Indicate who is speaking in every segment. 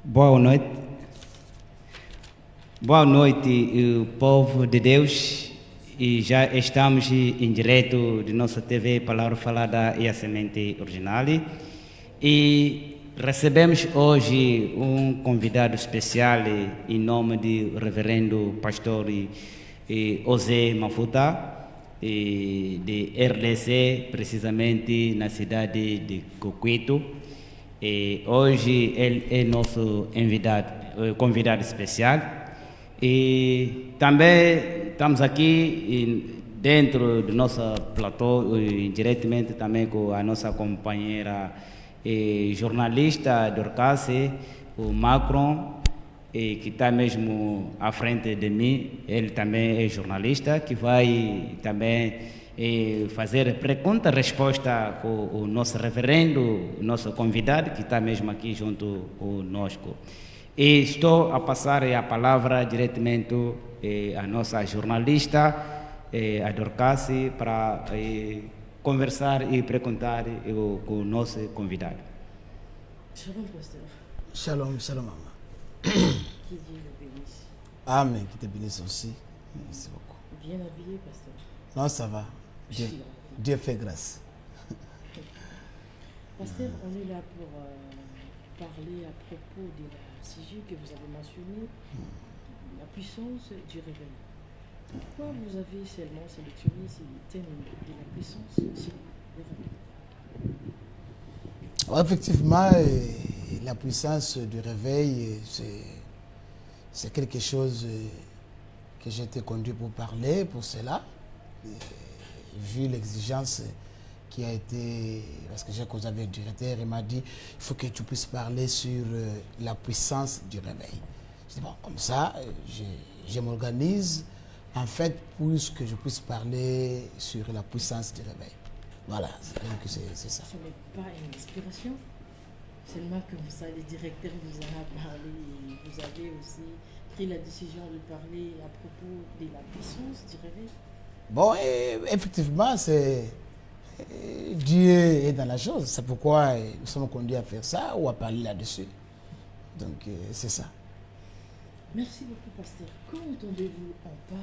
Speaker 1: Boa noite. Boa noite, povo de Deus. E já estamos em direto de nossa TV Palavra Falada e a Semente Original. E recebemos hoje um convidado especial em nome do reverendo pastor José Mafuta, de RDC, precisamente na cidade de Coquito. E hoje ele é nosso convidado especial. E também estamos aqui dentro do nosso platô, diretamente também com a nossa companheira jornalista Dorcas, o Macron, que está mesmo à frente de mim. Ele também é jornalista, que vai também fazer pergunta-resposta com o nosso reverendo, o nosso convidado, que está mesmo aqui junto conosco. E estou a passar a palavra diretamente à nossa jornalista, a Dorcas, para conversar e perguntar com o nosso convidado.
Speaker 2: Shalom, pasteur.
Speaker 3: Shalom, shalom, maman.
Speaker 2: Que Dieu le bénisse.
Speaker 3: Amen, qui te bénisse aussi. Merci beaucoup.
Speaker 2: Bien habillé, pasteur.
Speaker 3: Non, ça va. Dieu fait grâce.
Speaker 2: Pasteur, on est là pour parler à propos de la sujet que vous avez mentionné, la puissance du réveil. Pourquoi vous avez seulement sélectionné ce thème de la puissance du réveil?
Speaker 3: Effectivement, la puissance du réveil, c'est quelque chose que j'ai été conduit pour parler, pour cela. Vu l'exigence qui a été, parce que j'ai causé avec le directeur, il m'a dit, il faut que tu puisses parler sur la puissance du réveil. Je dis, bon, comme ça, je m'organise, en fait, pour que je puisse parler sur la puissance du réveil. Voilà, c'est ça.
Speaker 2: Ce n'est pas une inspiration, seulement comme ça, le directeur vous en a parlé, et vous avez aussi pris la décision de parler à propos de la puissance du réveil.
Speaker 3: Bon, effectivement, Dieu est dans la chose. C'est pourquoi nous sommes conduits à faire ça ou à parler là-dessus. Donc, c'est ça.
Speaker 2: Merci beaucoup, pasteur. Quand entendez-vous on parle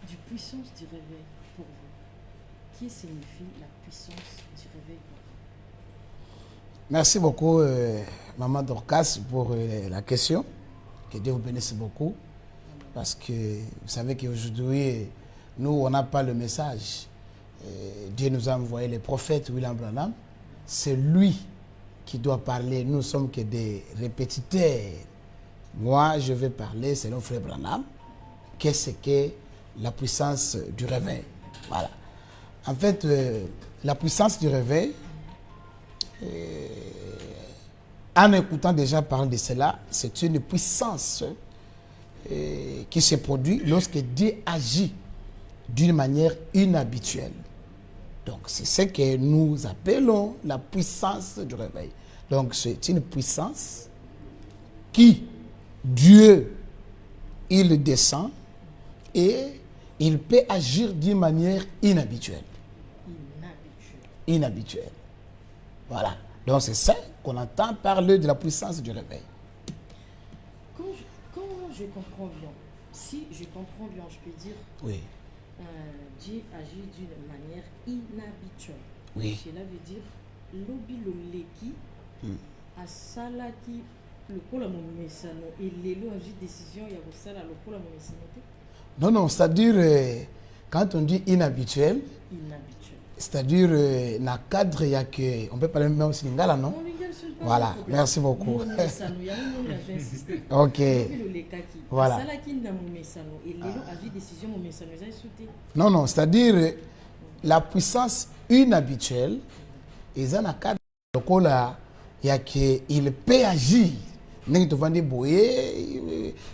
Speaker 2: du puissance du réveil pour vous? Qu'est-ce que signifie la puissance du réveil pour vous?
Speaker 3: Merci beaucoup, Maman Dorcas, pour la question. Que Dieu vous bénisse beaucoup. Parce que vous savez qu'aujourd'hui, nous, on n'a pas le message. Dieu nous a envoyé les prophètes, William Branham. C'est lui qui doit parler. Nous ne sommes que des répétiteurs. Moi, je vais parler, selon Frère Branham, qu'est-ce que la puissance du réveil. Voilà. En fait, la puissance du réveil, en écoutant déjà parler de cela, c'est une puissance qui se produit lorsque Dieu agit d'une manière inhabituelle. Donc, c'est ce que nous appelons la puissance du réveil. Donc, c'est une puissance qui, Dieu, il descend et il peut agir d'une manière inhabituelle. Inhabituelle. Voilà. Donc, c'est ça qu'on entend parler de la puissance du réveil.
Speaker 2: Quand je comprends bien, si je comprends bien, je peux dire,
Speaker 3: oui.
Speaker 2: Dieu agit d'une manière inhabituelle.
Speaker 3: Oui.
Speaker 2: Cela veut dire, lobi loleki, asalaki, le kola momesano, et l'élo agit décision, il y a aussi le kola momesano.
Speaker 3: Non, c'est-à-dire, quand on dit inhabituel, c'est-à-dire, dans le cadre, il y a que, on peut parler même aussi lingala, non? Voilà, merci beaucoup. Ok. Voilà. Non, c'est-à-dire la puissance inhabituelle, ils ont un cadre il y a qu'il peut agir.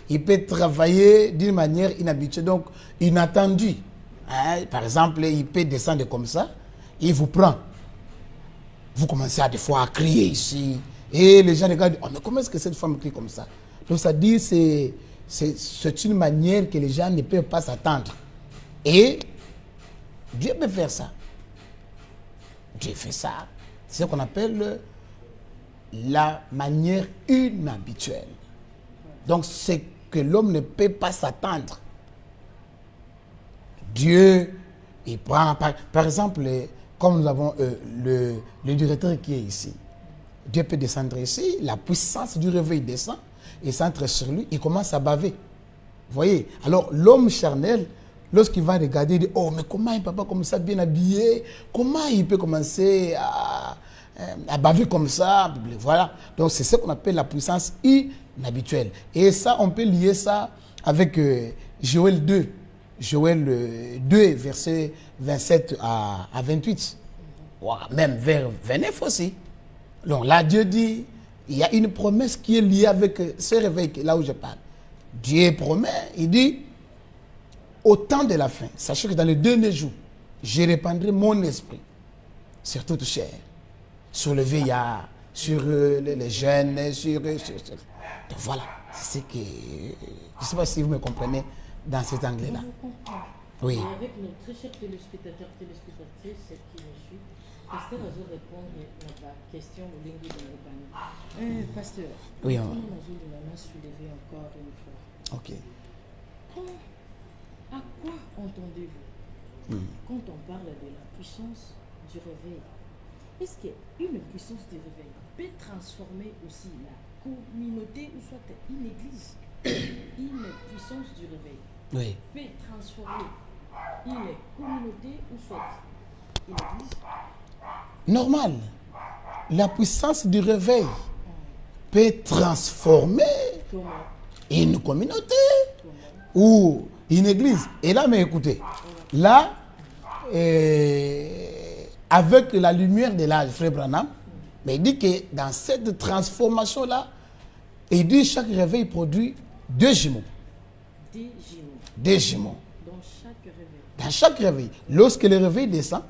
Speaker 3: Il peut travailler d'une manière inhabituelle, donc inattendue. Hein? Par exemple, il peut descendre comme ça, il vous prend. Vous commencez à des fois à crier ici. Et les gens regardent, oh, mais comment est-ce que cette femme crie comme ça? Donc ça dit, c'est une manière que les gens ne peuvent pas s'attendre. Et Dieu peut faire ça. Dieu fait ça. C'est ce qu'on appelle la manière inhabituelle. Donc, c'est que l'homme ne peut pas s'attendre. Dieu, il prend, par exemple, comme nous avons le directeur qui est ici. Dieu peut descendre ici, la puissance du réveil descend, et s'entre sur lui, il commence à baver. Vous voyez? Alors, l'homme charnel, lorsqu'il va regarder, il dit, oh, mais comment il peut pas comme ça, bien habillé? Comment il peut commencer à baver comme ça? Voilà. Donc, c'est ce qu'on appelle la puissance inhabituelle. Et ça, on peut lier ça avec Joël 2. Joël 2, verset 27 à 28. Même vers 29 aussi. Donc là, Dieu dit, il y a une promesse qui est liée avec ce réveil, là où je parle. Dieu promet, il dit, au temps de la fin, sachez que dans les derniers jours, je répandrai mon esprit sur toute chair, sur le vieillard, sur les jeunes, Donc voilà, c'est ce que... Je ne sais pas si vous me comprenez dans cet anglais-là.
Speaker 2: Je vous comprends.
Speaker 3: Oui.
Speaker 2: Et avec nos très chers téléspectateurs, téléspectatrices, celles qui nous suivent, Pasteur a répondre à la question au lingue de l'Urbanie. Pasteur,
Speaker 3: oui,
Speaker 2: on a soulevé encore une fois.
Speaker 3: Ok.
Speaker 2: À quoi entendez-vous quand on parle de la puissance du réveil? Est-ce qu'une puissance du réveil peut transformer aussi la communauté ou soit une église? Une puissance du réveil
Speaker 3: Oui.
Speaker 2: peut transformer une communauté ou soit une église?
Speaker 3: Normal. La puissance du réveil peut transformer
Speaker 2: Comment?
Speaker 3: une communauté ou une église. Et là, mais écoutez, là, avec la lumière de l'âge, Frère Branham, mais il dit que dans cette transformation-là, il dit que chaque réveil produit deux jumeaux.
Speaker 2: Des jumeaux.
Speaker 3: Des jumeaux.
Speaker 2: Dans chaque réveil.
Speaker 3: Dans chaque réveil. Lorsque le réveil descend,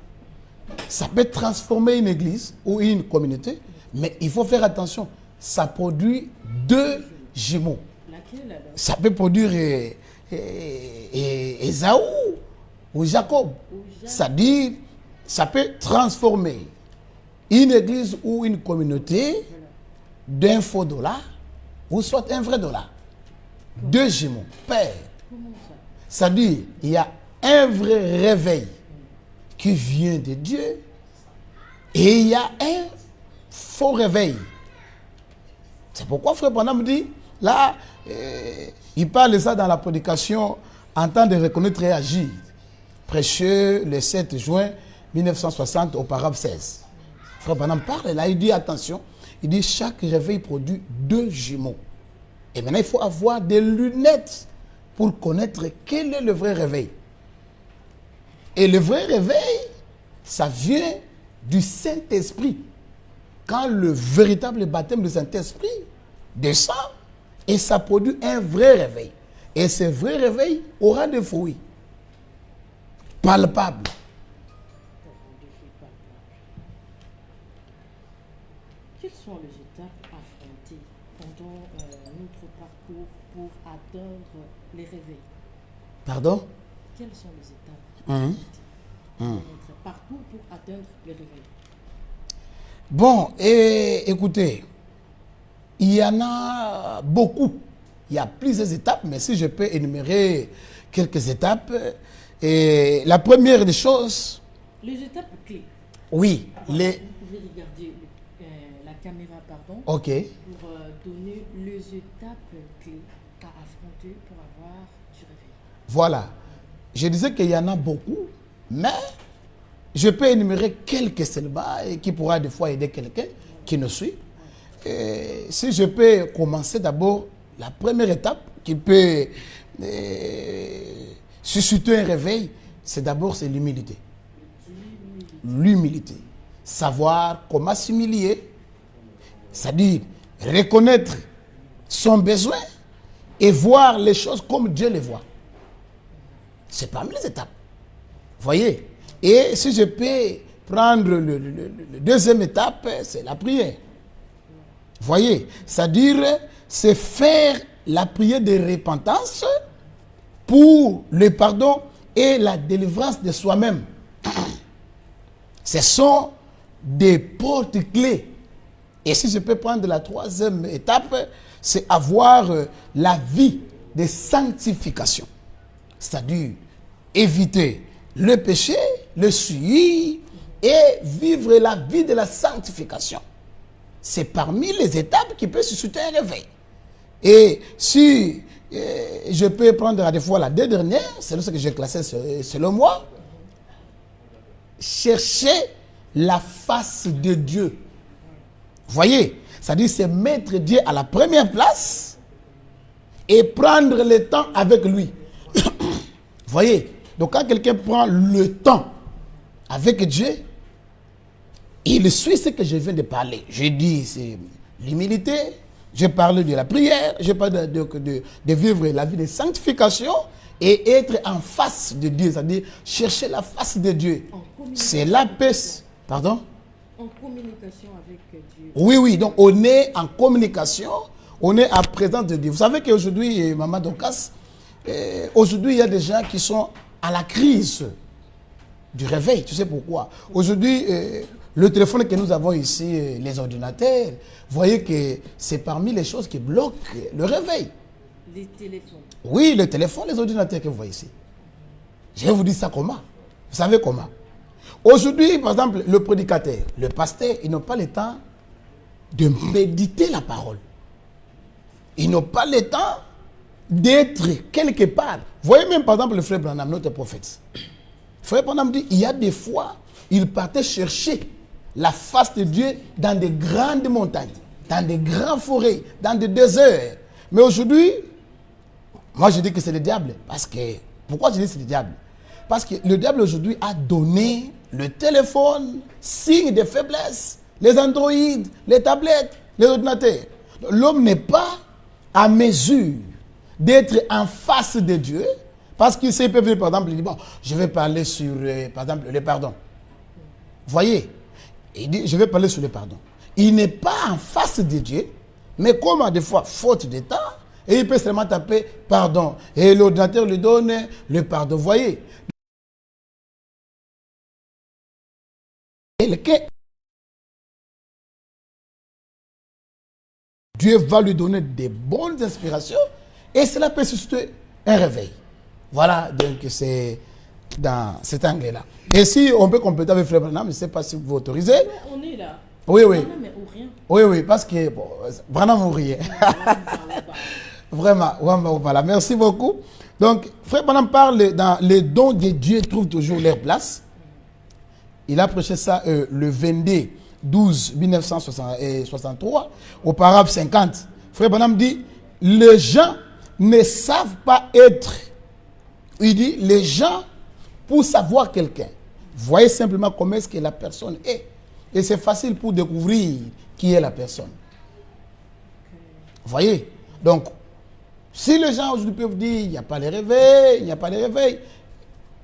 Speaker 3: ça peut transformer une église ou une communauté, mais il faut faire attention. Ça produit deux jumeaux.
Speaker 2: Laquelle alors?
Speaker 3: Ça peut produire Ésaü ou Jacob. C'est-à-dire, ça peut transformer une église ou une communauté d'un faux dollar ou soit un vrai dollar. Deux jumeaux, père.
Speaker 2: Comment ça?
Speaker 3: C'est-à-dire, il y a un vrai réveil qui vient de Dieu et il y a un faux réveil. C'est pourquoi Frère Branham dit, là, il parle de ça dans la prédication en temps de reconnaître et agir. Prêcheux le 7 juin 1960 au paragraphe 16. Frère Branham parle là, il dit attention, il dit chaque réveil produit deux jumeaux. Et maintenant il faut avoir des lunettes pour connaître quel est le vrai réveil. Et le vrai réveil, ça vient du Saint-Esprit. Quand le véritable baptême du Saint-Esprit descend, et ça produit un vrai réveil. Et ce vrai réveil aura des fruits palpables.
Speaker 2: Quelles sont les étapes affrontées pendant notre parcours pour atteindre les réveils?
Speaker 3: Pardon?
Speaker 2: Quelles sont les étapes
Speaker 3: Hum.
Speaker 2: dans notre parcours pour atteindre les réveils?
Speaker 3: Bon, et écoutez, il y en a beaucoup. Il y a plusieurs étapes, mais si je peux énumérer quelques étapes. Et la première des choses,
Speaker 2: Les étapes clés.
Speaker 3: oui,
Speaker 2: Voilà,
Speaker 3: les...
Speaker 2: vous pouvez regarder la caméra, pardon,
Speaker 3: Ok.
Speaker 2: pour donner les étapes clés à affronter pour avoir du réveil.
Speaker 3: Voilà. Je disais qu'il y en a beaucoup, mais je peux énumérer quelques seulement et qui pourra des fois aider quelqu'un qui nous suit. Et si je peux commencer d'abord, la première étape qui peut susciter un réveil, c'est l'humilité. L'humilité. Savoir comment s'humilier, c'est-à-dire reconnaître son besoin et voir les choses comme Dieu les voit. C'est parmi les étapes. Voyez? Et si je peux prendre le deuxième étape, c'est la prière. Voyez? C'est-à-dire, c'est faire la prière de repentance pour le pardon et la délivrance de soi-même. Ce sont des portes-clés Et si je peux prendre la troisième étape, c'est avoir la vie de sanctification. C'est-à-dire éviter le péché, le suivre et vivre la vie de la sanctification. C'est parmi les étapes qui peuvent susciter un réveil. Et si je peux prendre à des fois la dernière, c'est ce que j'ai classé selon moi, chercher la face de Dieu. Vous voyez, c'est-à-dire c'est mettre Dieu à la première place et prendre le temps avec lui. Vous voyez, donc quand quelqu'un prend le temps avec Dieu, il suit ce que je viens de parler. Je dis, c'est l'humilité, je parle de la prière, je parle de vivre la vie de sanctification et être en face de Dieu, c'est-à-dire chercher la face de Dieu. C'est la paix. Pardon?
Speaker 2: En communication avec Dieu.
Speaker 3: Oui, oui, donc on est en communication, on est en présence de Dieu. Vous savez qu'aujourd'hui, Maman Dorcas, aujourd'hui, il y a des gens qui sont à la crise du réveil. Tu sais pourquoi? Aujourd'hui, le téléphone que nous avons ici, les ordinateurs, vous voyez que c'est parmi les choses qui bloquent le réveil.
Speaker 2: Les téléphones.
Speaker 3: Oui, le téléphone, les ordinateurs que vous voyez ici. Je vais vous dire ça comment? Vous savez comment? Aujourd'hui, par exemple, le prédicateur, le pasteur, ils n'ont pas le temps de méditer la parole. Ils n'ont pas le temps d'être quelque part. Vous voyez même par exemple le frère Branham, notre prophète. Le frère Branham dit, il y a des fois, il partait chercher la face de Dieu dans des grandes montagnes, dans des grandes forêts, dans des déserts. Mais aujourd'hui, moi je dis que c'est le diable. Parce que, pourquoi je dis que c'est le diable? Parce que le diable aujourd'hui a donné le téléphone, signe de faiblesse, les Android, les tablettes, les ordinateurs. L'homme n'est pas à mesure d'être en face de Dieu, parce qu'il sait, par exemple, il dit, bon, je vais parler sur, par exemple, le pardon. Vous voyez, il dit, je vais parler sur le pardon. Il n'est pas en face de Dieu, mais comme des fois, faute de temps, et il peut seulement taper pardon. Et l'ordinateur lui donne le pardon. Vous voyez, Dieu va lui donner des bonnes inspirations et cela peut susciter un réveil. Voilà, donc c'est dans cet angle-là. Et si on peut compléter avec Frère Branham, je ne sais pas si vous autorisez.
Speaker 2: Ouais, on est là.
Speaker 3: Oui, oui.
Speaker 2: Mais ou rien.
Speaker 3: Oui, oui, parce que bon, Branham ou rien. Vraiment, voilà. Merci beaucoup. Donc, Frère Branham parle dans les dons de Dieu trouvent toujours leur place. Il a prêché ça le 22 12 1963 au paragraphe 50. Frère Branham dit, les gens ne savent pas être. Il dit, les gens, pour savoir quelqu'un, voyez simplement comment est-ce que la personne est. Et c'est facile pour découvrir qui est la personne. Vous voyez? Donc, si les gens aujourd'hui peuvent dire, il n'y a pas de réveil, il n'y a pas de réveil,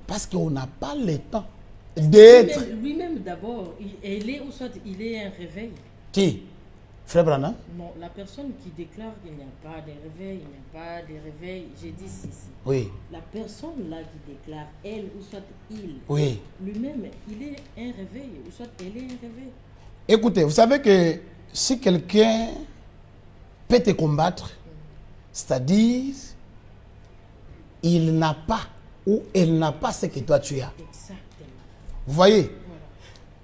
Speaker 3: parce qu'on n'a pas le temps d'être.
Speaker 2: Lui-même d'abord, il est ou soit il est un réveil.
Speaker 3: Qui? Frère Branham?
Speaker 2: Non, la personne qui déclare qu'il n'y a pas de réveil, il n'y a pas de réveil, j'ai dit si.
Speaker 3: Oui.
Speaker 2: La personne là qui déclare, elle ou soit il,
Speaker 3: Oui.
Speaker 2: lui-même, il est un réveil ou soit elle est un réveil.
Speaker 3: Écoutez, vous savez que si quelqu'un peut te combattre, c'est-à-dire, il n'a pas ou elle n'a pas ce que toi tu as.
Speaker 2: Exactement.
Speaker 3: Vous voyez?
Speaker 2: Voilà.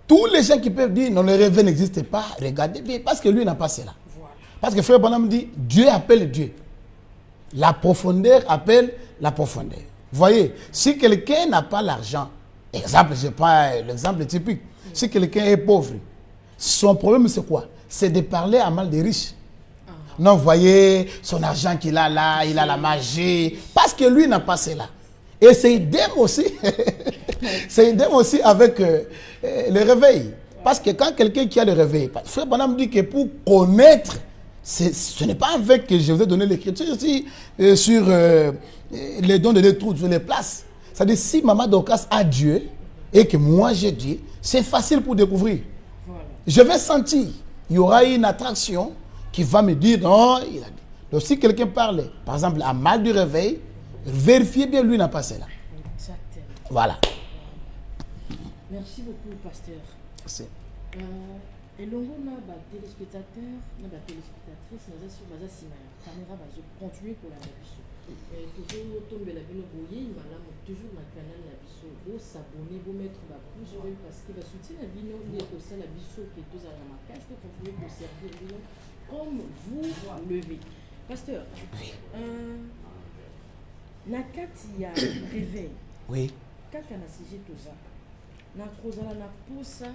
Speaker 3: Tous les gens qui peuvent dire non, le réveil n'existe pas, regardez bien, parce que lui n'a pas cela.
Speaker 2: Voilà.
Speaker 3: Parce que Frère Branham dit, Dieu appelle Dieu. La profondeur appelle la profondeur. Vous voyez, si quelqu'un n'a pas l'argent, exemple, je prends l'exemple typique, si quelqu'un est pauvre, son problème c'est quoi? C'est de parler à mal des riches. Non, vous voyez, son argent qu'il a là, il a la magie, parce que lui n'a pas cela. Et c'est idem aussi, c'est idem aussi avec le réveil. Parce que quand quelqu'un qui a le réveil, Frère Branham dit que pour connaître, ce n'est pas avec que je vous ai donné l'écriture ici sur les dons de l'étrou, sur les places. C'est-à-dire si Maman Dorcas a Dieu et que moi j'ai Dieu, c'est facile pour découvrir.
Speaker 2: Voilà.
Speaker 3: Je vais sentir, il y aura une attraction qui va me dire non, il a dit. Donc si quelqu'un parle, par exemple, à mal du réveil, vérifiez bien, lui n'a pas cela.
Speaker 2: Exactement.
Speaker 3: Voilà.
Speaker 2: Merci beaucoup, pasteur.
Speaker 3: Merci.
Speaker 2: Et l'on a des téléspectateurs, des téléspectatrices, nous sur la caméra, je continue pour la biso. Toujours tomber la bino boyer, madame, toujours dans le canal la biso. Vous s'abonner, vous mettre la pouce parce que la soutien la bino, il y a aussi la biso qui est tous à la macasse, pour continuer pour servir bino comme vous levez. Pasteur, nakati ya réveil.
Speaker 3: Oui.
Speaker 2: Kaka na sujet tout ça. Na kozala na poussa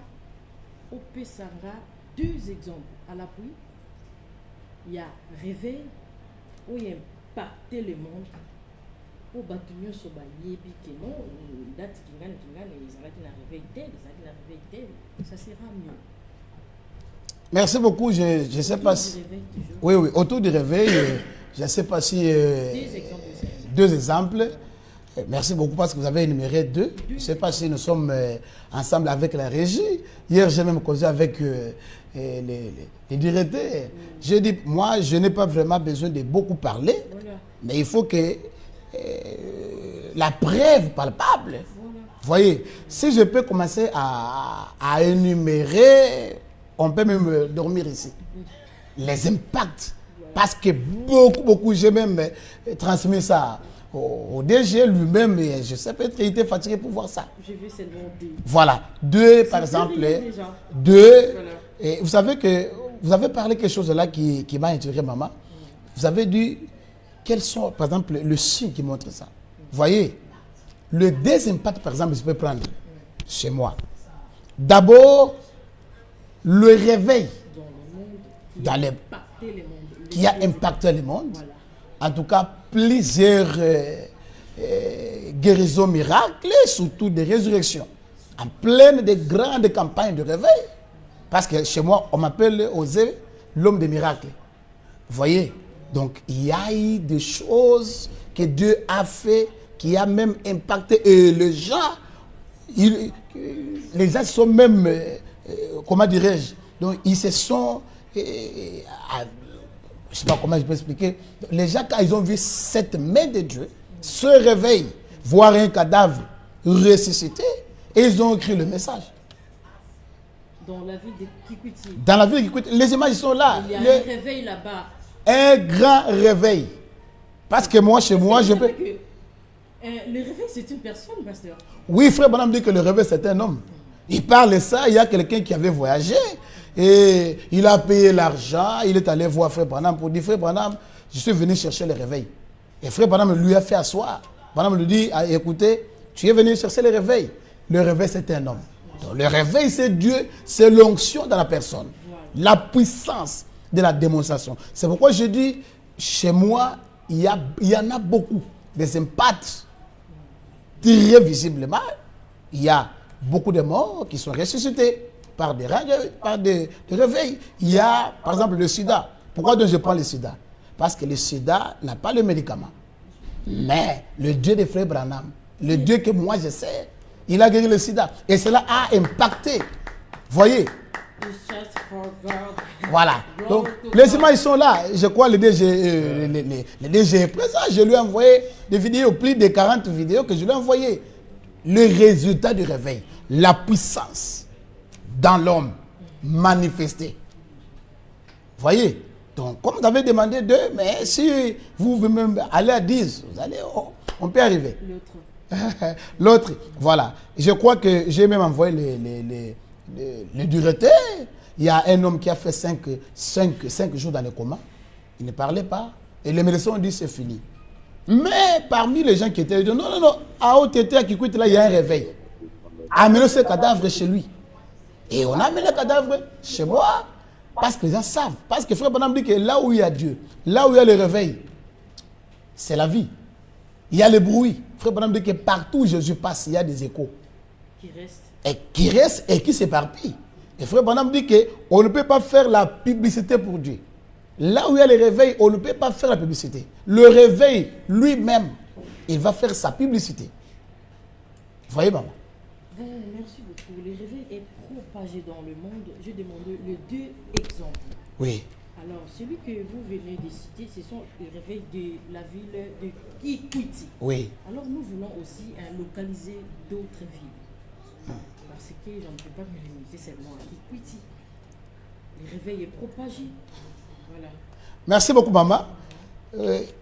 Speaker 2: au Pesanga, 2 exemples à l'appui. Il y a réveil, où il y a impacté le monde. Au bâtiment sur Baye, puis que non, date qui gagne, les gens qui n'ont réveillé tel, ça sera mieux.
Speaker 3: Merci beaucoup. Je ne sais pas si. Oui, oui, autour du réveil, je ne sais pas si. 2 exemples. Merci beaucoup parce que vous avez énuméré 2. Je ne sais pas si nous sommes ensemble avec la régie. Hier, j'ai même causé avec les directeurs. J'ai dit, moi, je n'ai pas vraiment besoin de beaucoup parler, mais il faut que la preuve palpable. Vous voyez, si je peux commencer à énumérer, on peut même dormir ici. Les impacts. Parce que beaucoup, j'ai même transmis ça au DG lui-même, je sais peut-être qu'il était fatigué pour voir ça.
Speaker 2: Je vais seulement 2.
Speaker 3: Voilà, 2 par exemple. 2. Voilà. Et vous savez que vous avez parlé quelque chose là qui m'a intrigué, maman. Vous avez dit quels sont, par exemple, le signe qui montre ça. Vous voyez, le désimpact, par exemple, je peux prendre chez moi. D'abord, le réveil dans les qui a impacté le monde. Voilà. En tout cas, plusieurs guérisons miracles, surtout des résurrections, en pleine de grandes campagnes de réveil. Parce que chez moi, on m'appelle Osée l'homme des miracles. Vous voyez? Donc, il y a eu des choses que Dieu a fait, qui a même impacté. Et les gens sont même, comment dirais-je, donc ils se sont... je ne sais pas comment je peux expliquer. Les gens, quand ils ont vu cette main de Dieu se réveiller, voir un cadavre ressuscité, et ils ont écrit le message.
Speaker 2: Dans la ville de Kikwiti.
Speaker 3: Dans la ville de Kikwiti. Les images sont là.
Speaker 2: Il y a un réveil là-bas.
Speaker 3: Un grand réveil. Parce que moi, chez moi, je peux...
Speaker 2: le réveil, c'est une personne, pasteur.
Speaker 3: Oui, frère Branham dit que le réveil, c'est un homme. Il parle de ça, il y a quelqu'un qui avait voyagé. Et il a payé l'argent, il est allé voir Frère Branham pour dire, Frère Branham, je suis venu chercher le réveil. Et Frère Branham lui a fait asseoir. Branham lui dit, écoutez, tu es venu chercher le réveil. Le réveil, c'est un homme. Donc, le réveil, c'est Dieu, c'est l'onction dans la personne. La puissance de la démonstration. C'est pourquoi je dis, chez moi, il y en a beaucoup. Des impacts très visiblement. Il y a beaucoup de morts qui sont ressuscités par des réveils. Il y a, par exemple, le sida. Pourquoi donc je prends le sida? Parce que le sida n'a pas le médicament. Mais le Dieu des frères Branham, le Dieu que moi je sais, il a guéri le sida. Et cela a impacté. Voyez? Voilà. Donc, les images sont là. Je crois que le DG est présent. Je lui ai envoyé des vidéos, plus de 40 vidéos que je lui ai envoyées. Le résultat du réveil, la puissance dans l'homme manifesté. Voyez? Donc, comme vous avez demandé 2, mais si vous même allez à 10, vous allez, on peut arriver. L'autre, voilà. Je crois que j'ai même envoyé le directeur. Il y a un homme qui a fait 5 jours dans le coma. Il ne parlait pas. Et les médecins ont dit c'est fini. Mais parmi les gens qui étaient, ils disent non, à OTT, à Kikwiti, là, il y a un réveil. Amenez ce cadavre chez lui. Et on a amené le cadavre chez moi. Parce que les gens savent. Parce que Frère Branham dit que là où il y a Dieu, là où il y a le réveil, c'est la vie. Il y a le bruit. Frère Branham dit que partout où Jésus passe, il y a des échos. Qui restent et qui s'éparpillent. Et Frère Branham dit qu'on ne peut pas faire la publicité pour Dieu. Là où il y a le réveil, on ne peut pas faire la publicité. Le réveil lui-même, il va faire sa publicité. Vous voyez, maman?
Speaker 2: Merci beaucoup. Le réveil est propagé dans le monde. Je demande les 2 exemples.
Speaker 3: Oui.
Speaker 2: Alors, celui que vous venez de citer, ce sont les réveils de la ville de Kikwiti.
Speaker 3: Oui.
Speaker 2: Alors, nous voulons aussi localiser d'autres villes. Parce que je ne peux pas me limiter seulement à Kikwiti. le réveil est propagé. Voilà.
Speaker 3: Merci beaucoup, maman.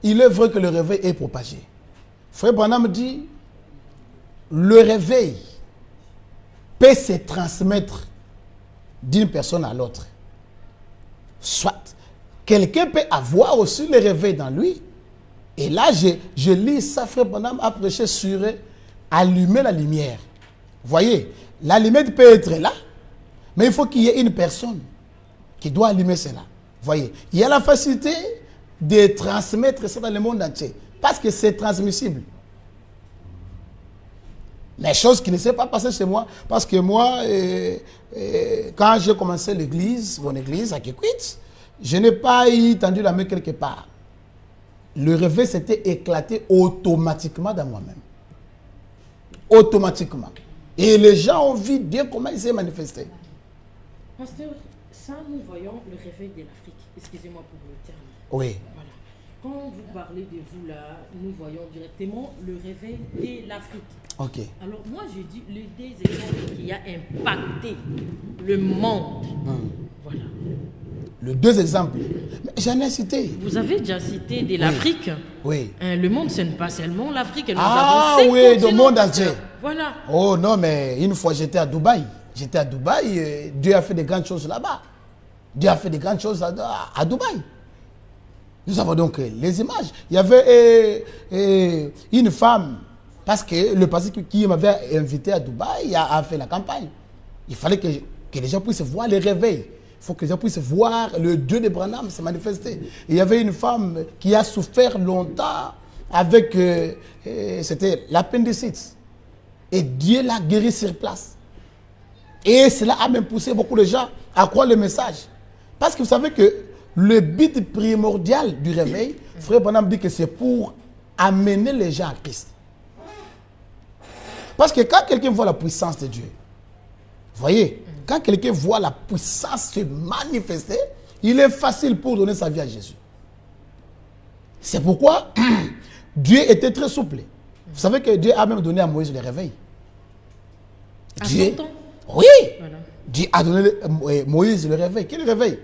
Speaker 3: Il est vrai que le réveil est propagé. Frère Branham dit, le réveil peut se transmettre d'une personne à l'autre. Soit, quelqu'un peut avoir aussi le réveil dans lui. Et là, je lis ça, Frère Branham a prêché sur allumer la lumière. Vous voyez, la lumière peut être là, mais il faut qu'il y ait une personne qui doit allumer cela. Vous voyez, il y a la facilité de transmettre ça dans le monde entier, parce que c'est transmissible. Les choses qui ne s'est pas passées chez moi, parce que moi, quand j'ai commencé l'église, mon église à Kikwit, je n'ai pas tendu la main quelque part. Le réveil s'était éclaté automatiquement dans moi-même. Automatiquement. Et les gens ont vu Dieu comment il s'est manifesté.
Speaker 2: Pasteur, ça nous voyons le réveil de l'Afrique. Excusez-moi pour le terme.
Speaker 3: Oui.
Speaker 2: Voilà. Quand vous parlez de vous là, nous voyons directement le réveil de l'Afrique.
Speaker 3: Ok.
Speaker 2: Alors moi je dis les deux exemples qui a impacté le monde. Voilà.
Speaker 3: Les deux exemples. J'en ai cité.
Speaker 2: Vous avez déjà cité de l'Afrique.
Speaker 3: Oui.
Speaker 2: Le monde, ce n'est pas seulement l'Afrique. Nous
Speaker 3: Ah
Speaker 2: avons
Speaker 3: oui, le monde entier.
Speaker 2: Voilà.
Speaker 3: Oh non, mais une fois j'étais à Dubaï. J'étais à Dubaï, Dieu a fait de grandes choses là-bas. Dieu a fait de grandes choses à Dubaï. Nous avons donc les images. Il y avait une femme, parce que le pasteur qui m'avait invité à Dubaï a fait la campagne. Il fallait que les gens puissent voir le réveil. Il faut que les gens puissent voir le Dieu de Branham se manifester. Il y avait une femme qui a souffert longtemps avec, c'était l'appendicite. Et Dieu l'a guéri sur place. Et cela a même poussé beaucoup de gens à croire le message. Parce que vous savez que le but primordial du réveil, Frère Branham dit que c'est pour amener les gens à Christ. Parce que quand quelqu'un voit la puissance de Dieu, vous voyez, quand quelqu'un voit la puissance se manifester, il est facile pour donner sa vie à Jésus. C'est pourquoi Dieu était très souple. Vous savez que Dieu a même donné à Moïse le réveil.
Speaker 2: Dieu,
Speaker 3: oui,
Speaker 2: voilà.
Speaker 3: Dieu a donné Moïse le réveil. Quel réveil?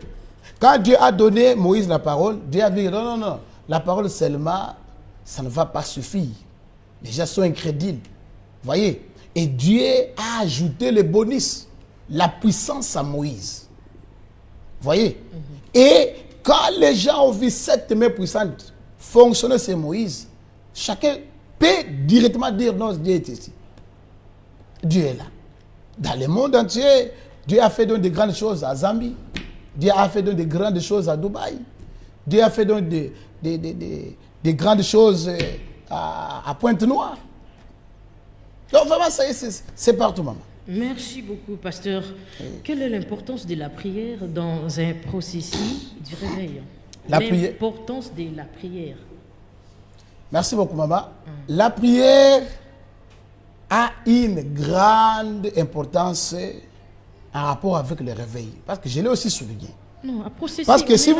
Speaker 3: Quand Dieu a donné Moïse la parole, Dieu a dit non, la parole seulement, ça ne va pas suffire. Les gens sont incrédules. Vous voyez? Et Dieu a ajouté le bonus, la puissance à Moïse. Vous voyez? Et quand les gens ont vu cette main puissante fonctionner sur Moïse, chacun peut directement dire non, Dieu est ici. Dieu est là. Dans le monde entier, Dieu a fait donc de grandes choses à Zambie. Dieu a fait donc de grandes choses à Dubaï. Dieu a fait donc de grandes choses à Pointe-Noire. Donc vraiment, c'est partout, maman.
Speaker 2: Merci beaucoup, pasteur. Quelle est l'importance de la prière dans un processus du réveil? L'importance de la prière.
Speaker 3: Merci beaucoup, maman. La prière a une grande importance en rapport avec le réveil. Parce que je l'ai aussi souligné.
Speaker 2: Non, à processus.
Speaker 3: Parce que si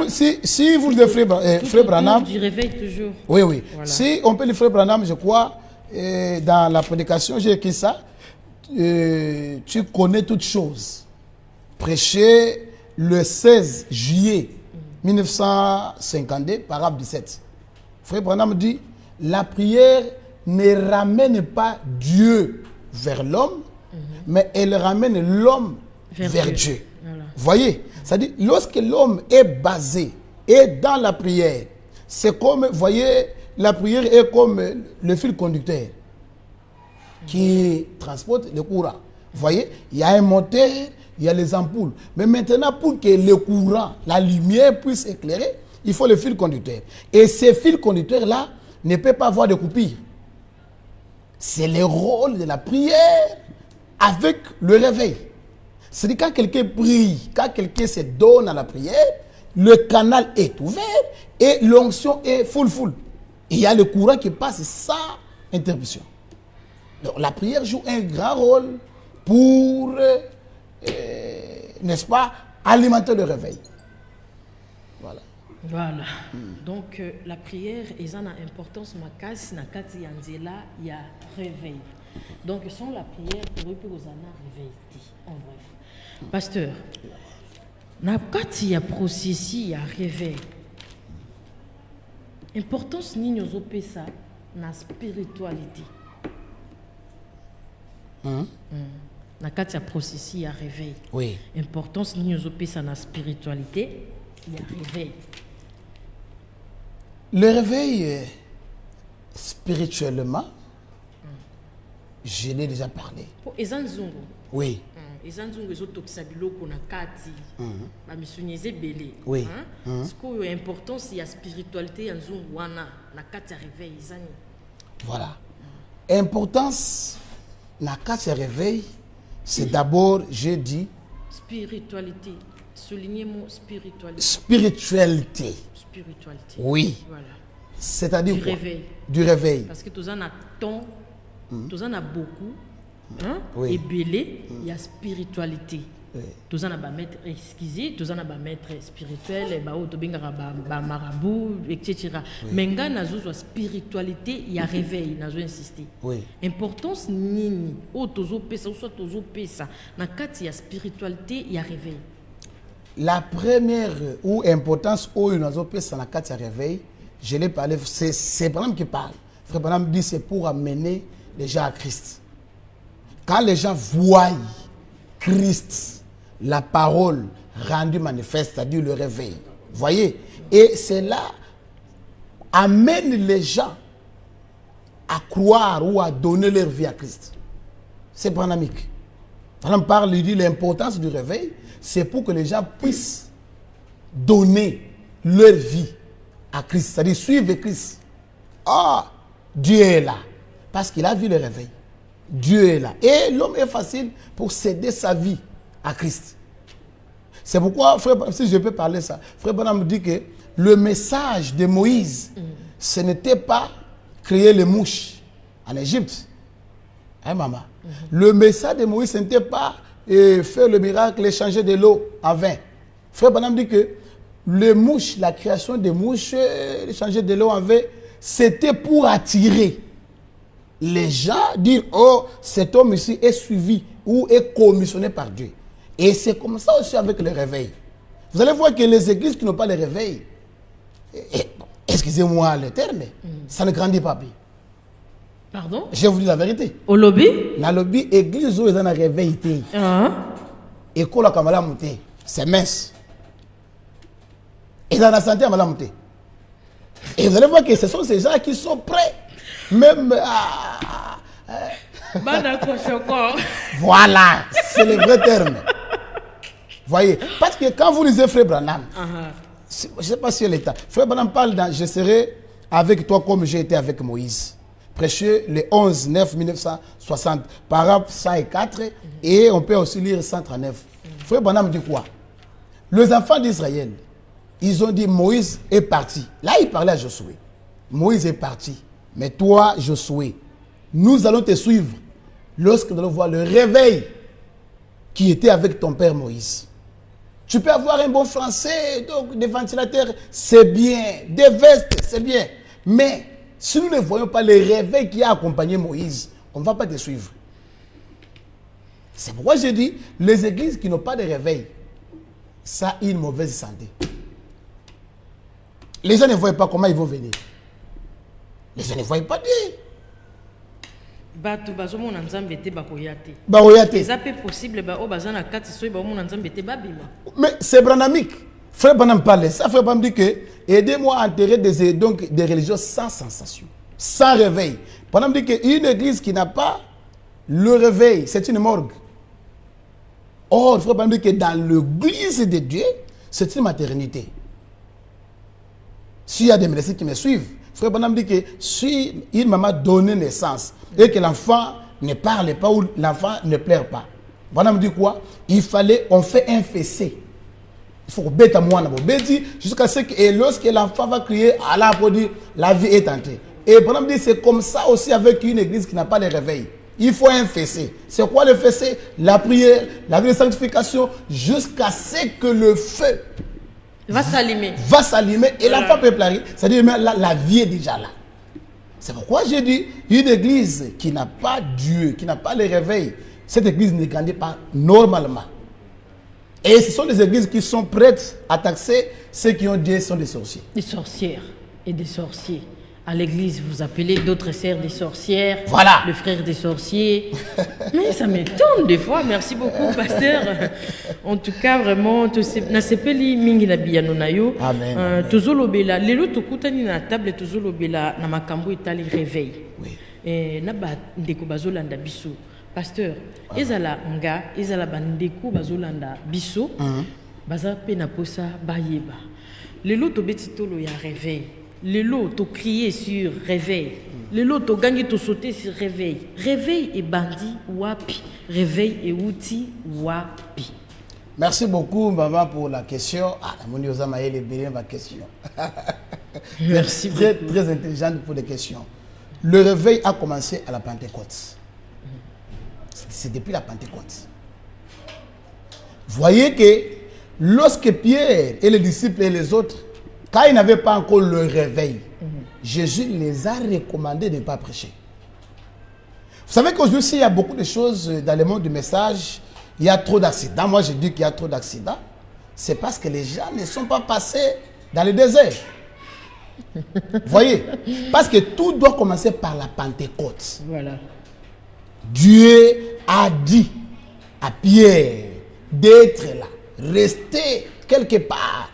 Speaker 3: vous le frère Branham...
Speaker 2: du réveil toujours.
Speaker 3: Oui, oui.
Speaker 2: Voilà.
Speaker 3: Si on peut le frère Branham, je crois, dans la prédication, j'ai écrit ça. Tu connais toutes choses. Prêché le 16 juillet 1952, paragraphe 17. Frère Branham dit, la prière ne ramène pas Dieu vers l'homme, mais elle ramène l'homme vers Dieu. Voilà. Vous voyez, c'est-à-dire, lorsque l'homme est basé et dans la prière, c'est comme, vous voyez, la prière est comme le fil conducteur qui transporte le courant. Vous voyez, il y a un moteur, il y a les ampoules. Mais maintenant, pour que le courant, la lumière puisse éclairer, il faut le fil conducteur. Et ces fils conducteurs-là ne peuvent pas avoir de coupure. C'est le rôle de la prière avec le réveil. C'est-à-dire quand quelqu'un prie, quand quelqu'un se donne à la prière, le canal est ouvert et l'onction est full. Et il y a le courant qui passe sans interruption. Donc la prière joue un grand rôle pour, n'est-ce pas, alimenter le réveil. Voilà.
Speaker 2: Voilà. Donc la prière est une importance makasi na kati ya nzela ya réveil. Donc sans la prière, pour eux aux réveil. En bref. Pasteur, Na kati ya processus ya réveil. Importance nini ozopesa na spiritualité. Na kati ya processus ya réveil.
Speaker 3: Oui.
Speaker 2: Importance nini ozopesa na spiritualité ya réveil.
Speaker 3: Le réveil, spirituellement, je l'ai déjà parlé.
Speaker 2: Eza nzungu.
Speaker 3: Oui.
Speaker 2: Eza nzungu ezotokisa biloko na kati. Bamisuni ezebele.
Speaker 3: Oui.
Speaker 2: Sikoyo importance ya spiritualité ya nzungu wana na kati ya réveil ezani.
Speaker 3: Voilà. Importance na kati ya réveil, c'est d'abord, j'ai dit,
Speaker 2: spiritualité. Soulignez mon spiritualité.
Speaker 3: Spiritualité.
Speaker 2: Spiritualité.
Speaker 3: Oui.
Speaker 2: Voilà.
Speaker 3: C'est-à-dire
Speaker 2: Du
Speaker 3: quoi?
Speaker 2: réveil.
Speaker 3: Du réveil.
Speaker 2: Parce que tous en a tant, tous en a beaucoup. Hein?
Speaker 3: Oui.
Speaker 2: Et belé, il y a spiritualité.
Speaker 3: Oui.
Speaker 2: Tous en a ba maître exquisé, tous en a ba maître spirituel, ba autobinga ba marabout, etc. Mais nga nazo spiritualité, il y a réveil, nazo insister.
Speaker 3: Oui.
Speaker 2: Importance nini, o tozo pesa, ou soit tozo pesa, na kati ya spiritualité, il y a réveil.
Speaker 3: La première ou importance où nous avons pris dans la carte de réveil, je l'ai parlé, c'est Branham qui parle. Frère Branham dit c'est pour amener les gens à Christ. Quand les gens voient Christ, la parole rendue manifeste, c'est-à-dire le réveil, voyez, et cela amène les gens à croire ou à donner leur vie à Christ. C'est Branhamique. Branham parle, il dit l'importance du réveil, c'est pour que les gens puissent donner leur vie à Christ, c'est-à-dire suivre Christ. Ah, Dieu est là, parce qu'il a vu le réveil. Dieu est là. Et l'homme est facile pour céder sa vie à Christ. C'est pourquoi, frère, si je peux parler ça, frère Branham me dit que le message de Moïse, ce n'était pas créer les mouches en Égypte. Hein, maman? Le message de Moïse, ce n'était pas faire le miracle et changer de l'eau en vin. Frère Branham dit que les mouches, la création des mouches, changer de l'eau en vin, c'était pour attirer les gens, dire, oh, cet homme ici est suivi ou est commissionné par Dieu. Et c'est comme ça aussi avec le réveil. Vous allez voir que les églises qui n'ont pas le réveil, excusez-moi le terme, ça ne grandit pas bien.
Speaker 2: Pardon?
Speaker 3: Je vous dis la vérité.
Speaker 2: Au lobby?
Speaker 3: Dans le lobby, église où ils ont un réveil, école à Kamalamute, c'est mince. Et dans la santé à Malamute. Et vous allez voir que ce sont ces gens qui sont prêts, même à. Voilà, c'est le vrai terme. Voyez, parce que quand vous lisez Frère Branham, je ne sais pas si l'État. Frère Branham parle dans je serai avec toi comme j'ai été avec Moïse. Prêché le 11-9-1960, paragraphe 104, et on peut aussi lire 139. Frère Branham dit quoi? Les enfants d'Israël, ils ont dit Moïse est parti. Là, il parlait à Josué. Moïse est parti. Mais toi, Josué, nous allons te suivre lorsque nous allons voir le réveil qui était avec ton père Moïse. Tu peux avoir un bon français, donc des ventilateurs, c'est bien. Des vestes, c'est bien. Mais si nous ne voyons pas le réveil qui a accompagné Moïse, on ne va pas te suivre. C'est pourquoi je dis, les églises qui n'ont pas de réveil, ça a une mauvaise santé. Les gens ne voient pas comment ils vont venir. Les gens ne voient pas Dieu.
Speaker 2: Bato bazomona nzambe te bakoyate.
Speaker 3: Bakoyate.
Speaker 2: Ça peut possible ba o bazana kati soy ba mona nzambe te babima.
Speaker 3: Mais c'est branhamique. Frère Branham parle. Ça Frère Branham dit que aidez-moi à enterrer des religions sans sensation, sans réveil. Branham dit qu'une église qui n'a pas le réveil, c'est une morgue. Or, Frère Branham dit que dans l'église de Dieu, c'est une maternité. S'il y a des médecins qui me suivent, Frère Branham dit que si une maman donne naissance et que l'enfant ne parle pas ou l'enfant ne pleure pas, Branham dit quoi? Il fallait, on fait un fessé. Il faut bêter moi jusqu'à ce que lorsque l'enfant va crier, Allah pour dire la vie est entrée. Et Branham dit c'est comme ça aussi avec une église qui n'a pas de réveil. Il faut un fessé. C'est quoi le fessé? La prière, la vie de sanctification, jusqu'à ce que le feu
Speaker 2: va s'allumer.
Speaker 3: Va s'allumer et l'enfant peut pleurer. C'est-à-dire la vie est déjà là. C'est pourquoi j'ai dit une église qui n'a pas Dieu, qui n'a pas le réveil, cette église ne grandit pas normalement. Et ce sont des églises qui sont prêtes à taxer ceux qui ont dit sont des sorciers.
Speaker 2: Des sorcières et des sorciers. À l'église, vous appelez d'autres sœurs des sorcières,
Speaker 3: Voilà.
Speaker 2: le frère des sorciers. Mais ça m'étonne des fois. Merci beaucoup, pasteur. En tout cas, vraiment, nasepeli mingi na biyano na yo.
Speaker 3: Amen.
Speaker 2: Tozolobela, lelo tokutani na table tozolobela na makambo etali réveil.
Speaker 3: Oui.
Speaker 2: Na ba ndeko bazolanda biso. Pasteur, ezala nga, ezala bandeko bazolanda biso. Baza pe na posa bayeba. Lelo tobeti tolo ya réveil. Lelo to crier sur réveil. Lelo to gagner to sauter sur réveil. Réveil et bandit wapi. Réveil et outil wapi.
Speaker 3: Merci beaucoup, maman, pour la question. Ah, mon Dieu, ça m'a aidé ma question.
Speaker 2: Merci beaucoup.
Speaker 3: Très intelligente pour les questions. Le réveil a commencé à la Pentecôte. C'est depuis la Pentecôte. Voyez que lorsque Pierre et les disciples et les autres, quand ils n'avaient pas encore le réveil, Jésus les a recommandés de ne pas prêcher. Vous savez qu'aujourd'hui, il y a beaucoup de choses dans le monde du message. Il y a trop d'accidents. Moi, je dis qu'il y a trop d'accidents. C'est parce que les gens ne sont pas passés dans le désert. Voyez? Parce que tout doit commencer par la Pentecôte.
Speaker 2: Voilà.
Speaker 3: Dieu a dit à Pierre d'être là, rester quelque part.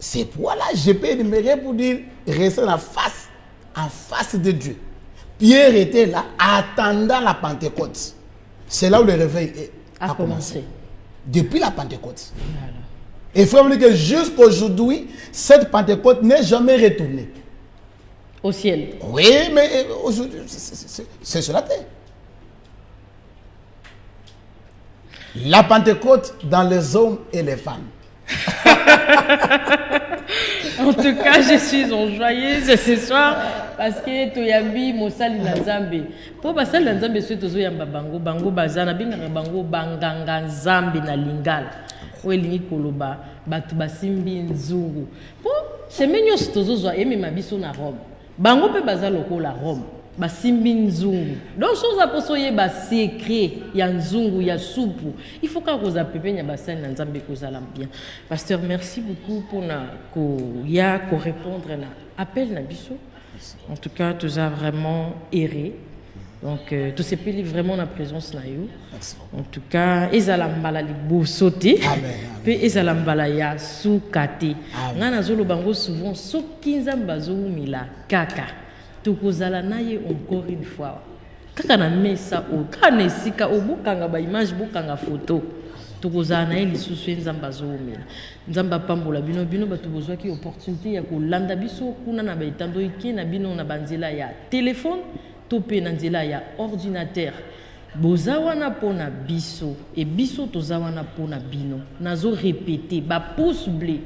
Speaker 3: C'est pourquoi je peux énumérer pour dire rester en face de Dieu. Pierre était là attendant la Pentecôte. C'est là où le réveil a commencé. Depuis la Pentecôte.
Speaker 2: Voilà.
Speaker 3: Et il faut me dire que jusqu'aujourd'hui, cette Pentecôte n'est jamais retournée.
Speaker 2: Au ciel.
Speaker 3: Oui, mais aujourd'hui, c'est sur la terre. La Pentecôte dans les hommes et les femmes.
Speaker 2: En tout cas, je suis en joyeuse ce soir parce que Toyambi Mosali Nzambe. Pour Basali Nzambe, c'est toujours Yamba Bango, Bango Bazana, Binganga Bango, Banganga Nzambe na Lingala. Oelingi Koloba, Batu Basimbi Nzungu. Pour chemenyo stozo emi mabiso na Rome. Bango pe bazalo ko la Rome. Basimbi Nzungu. Donc chose aposoye ba secret ya Nzungu ya soupu. Il faut qu'on vous appelle ya basali na Nzambe ko zala bien. Pasteur, merci beaucoup pour na ko ya ko répondre na appel na biso. En tout cas, tu as vraiment erré. Donc, tout ce pays vraiment la présence na yo. En tout cas, ezalambala libo sauté. Pe ezalambala ya soukate. Ngana zolo bango souvent soki nzamba zo mila kaka. Tokozala na ye encore une fois. Kaka na mesa o kana esika obukanga ba image bukanga photo. Tokozala na ye lisusu nzamba zo mila. Nzamba pambola bino bato bozwaki opportunité ya kolanda biso kuna na ba etando iki na bino na banzela ya téléphone. Topé na nzela ya ordinateur bozawana pona biso et biso tozawana pona bino nazo répéter ba pouce bleu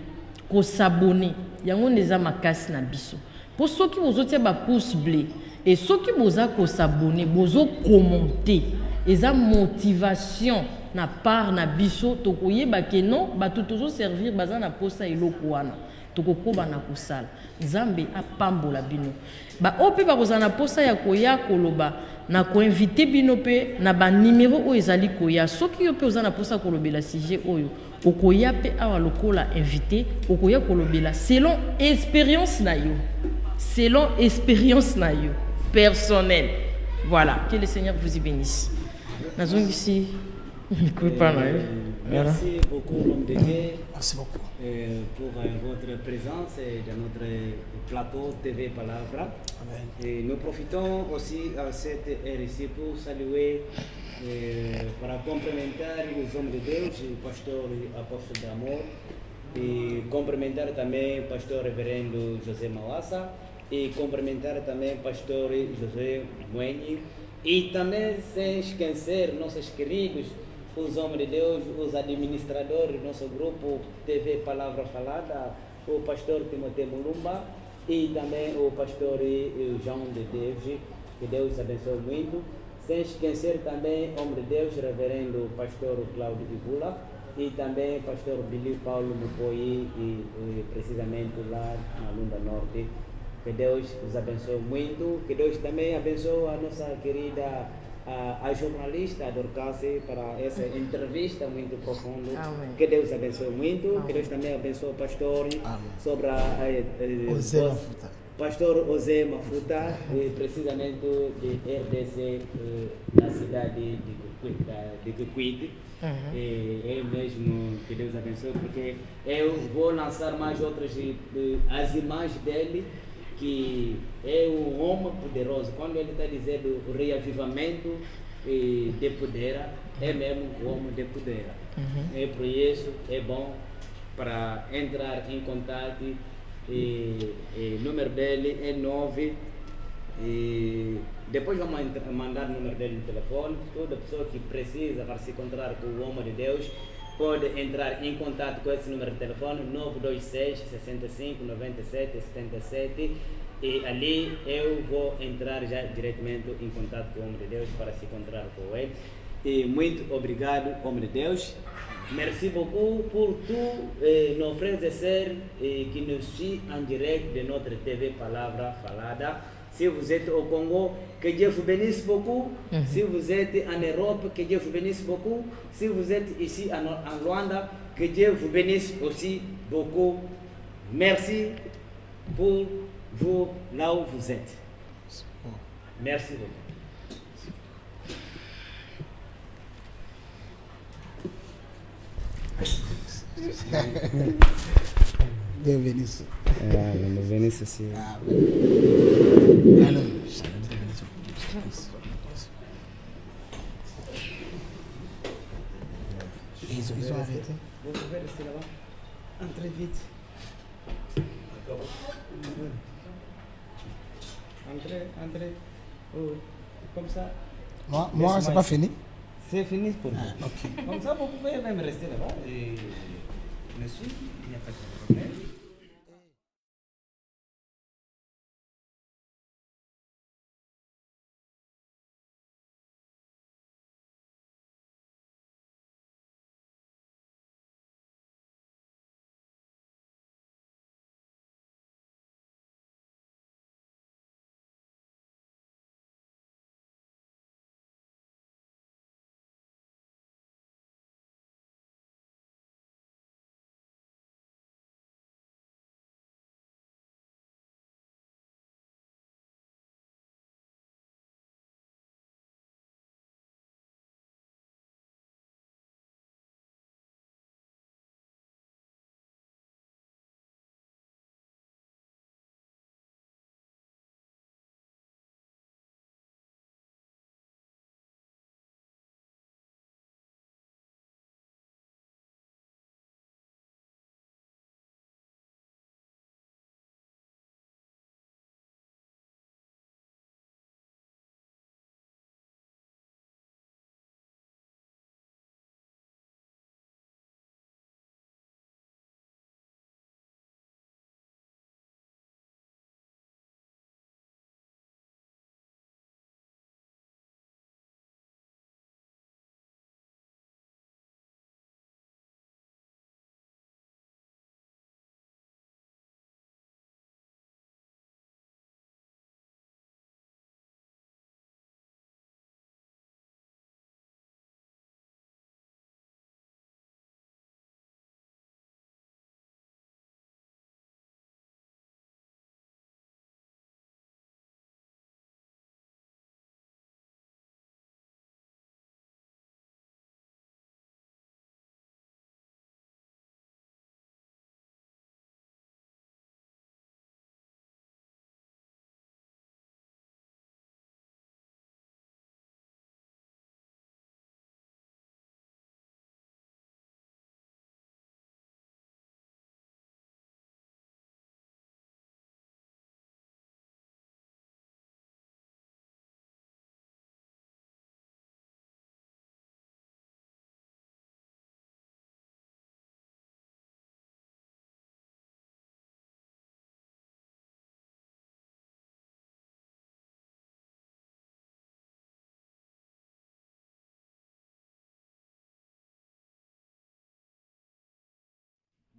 Speaker 2: ko s'abonner yango neza makasi na biso pour soki bozotia ba pouce bleu et soki boza ko s'abonner bozo commenter eza motivation na part na biso tokoyeba ke non bato tozo servir baza na posa eloko wana tokokoba na kosala Nzambe apambola bino ba ope ba kozana posa ya koya koloba na ko inviter bino pe na ba numéro o ezali koya soki yo pe ozana posa kolobela sujet oyo okoya pe awa lokola invité okoya kolobela selon expérience na yo personnelle. Voilà, que le Seigneur vous y bénisse. Nazong ici
Speaker 1: Merci beaucoup, l'homme de Dieu.
Speaker 3: Merci beaucoup.
Speaker 1: Pour votre présence dans notre plateau TV Palavra.
Speaker 3: Amen.
Speaker 1: Et nous profitons aussi à cette RIC pour saluer para complementar os homens de Deus, o pastor apóstolo de amor, e cumprimentar também o pastor reverendo José Mawassa, e cumprimentar também o pastor José Moeni, e também sem esquecer nossos queridos, os homens de Deus, os administradores do nosso grupo TV Palavra Falada, o pastor Timothée Mulumba e também o pastor João de Deus, que Deus abençoe muito. Sem esquecer também o homem de Deus, reverendo pastor Cláudio Ibula e também pastor Billy Paulo Mupoí, e precisamente lá na Lunda Norte. Que Deus os abençoe muito, que Deus também abençoe a nossa querida a jornalista Dorcassi para essa entrevista muito profunda.
Speaker 2: Amém.
Speaker 1: Que Deus abençoe muito,
Speaker 2: Amém.
Speaker 1: que Deus também abençoe o pastor sobre
Speaker 3: José Mafuta.
Speaker 1: Pastor José Mafuta, precisamente de RDC da cidade de Kikwit. É mesmo que Deus abençoe, porque eu vou lançar mais outras, as imagens dele, que é um homem poderoso. Quando ele está dizendo o reavivamento de poder, é mesmo o homem de poder. É por isso, é bom para entrar em contato. O número dele é 9. Depois vamos mandar o número dele no telefone. Toda pessoa que precisa para se encontrar com o homem de Deus pode entrar em contato com esse número de telefone, 926 65 97 77, e ali eu vou entrar já diretamente em contato com o homem de Deus para se encontrar com ele. E muito obrigado, homem de Deus. Merci beaucoup pour tout nos frères et sœurs qui nous suivent en direct de notre TV Palavra Falada. Si vous êtes au Congo, que Dieu vous bénisse beaucoup. Si vous êtes en Europe, que Dieu vous bénisse beaucoup. Si vous êtes ici en Rwanda, que Dieu vous bénisse aussi beaucoup. Merci pour vous là où vous êtes. Merci beaucoup.
Speaker 3: Deus benisse.
Speaker 1: Deus benisse aussi.
Speaker 3: Alors, ils ont arrêté.
Speaker 1: Vous pouvez rester là-bas. Entrez vite. Entrez. Oh, comme ça.
Speaker 3: Moi c'est pas fini.
Speaker 1: C'est fini pour vous.
Speaker 3: Ok.
Speaker 1: Comme ça, vous pouvez même rester là-bas et me suivre. Il n'y a pas de problème.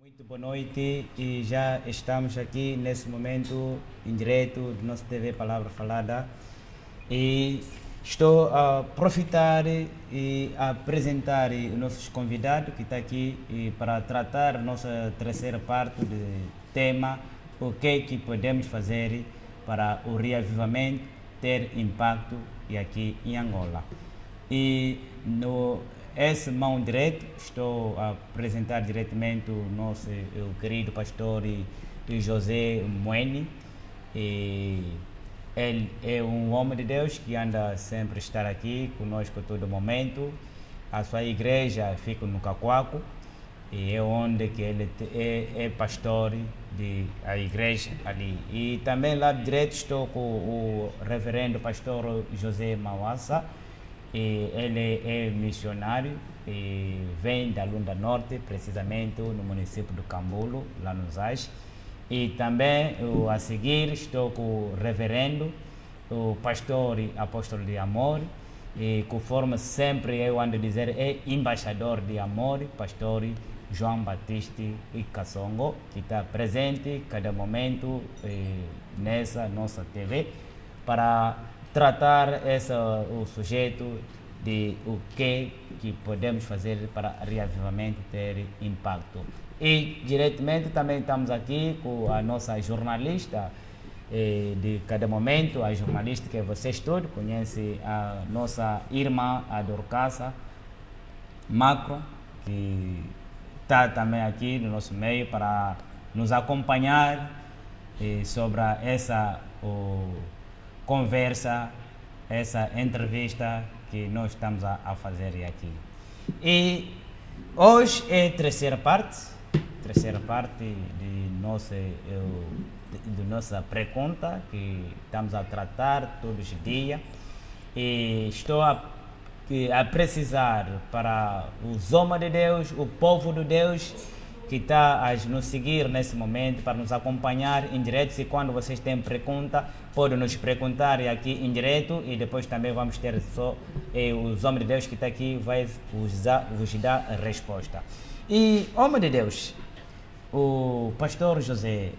Speaker 1: Muito boa noite, e já estamos aqui nesse momento em direto do nosso TV Palavra Falada, e estou a aproveitar e a apresentar os nossos convidados que estão aqui para tratar nossa terceira parte do tema, o que podemos fazer para o reavivamento ter impacto aqui em Angola. E essa mão direita estou a apresentar diretamente o nosso querido pastor José Moeni. Ele é um homem de Deus que anda sempre a estar aqui conosco a todo momento. A sua igreja fica no Cacoaco e é onde que ele é pastor da igreja ali. E também lá direito estou com o reverendo pastor José Mawassa. E ele é missionário e vem da Lunda Norte, precisamente no município do Cambulo, lá nos Ais. E também a seguir estou com o reverendo, o pastor apóstolo de amor, e conforme sempre eu ando a dizer, é embaixador de amor, pastor João Batista e Kassongo, que está presente cada momento nessa nossa TV para tratar o sujeito de o que podemos fazer para reavivamento ter impacto. E diretamente também estamos aqui com a nossa jornalista de cada momento, a jornalista que vocês todos conhecem, a nossa irmã, a Dorcassa Macro, que está também aqui no nosso meio para nos acompanhar sobre essa conversa, essa entrevista que nós estamos a fazer aqui. E hoje é a terceira parte de nossa pré-conta que estamos a tratar todos os dias. E estou a precisar para os homens de Deus, o povo de Deus, que está a nos seguir nesse momento, para nos acompanhar em direto. Se quando vocês têm pergunta, podem nos perguntar aqui em direto e depois também vamos ter os homens de Deus que estão aqui, vai vos dar a resposta. E, homem de Deus, o pastor José,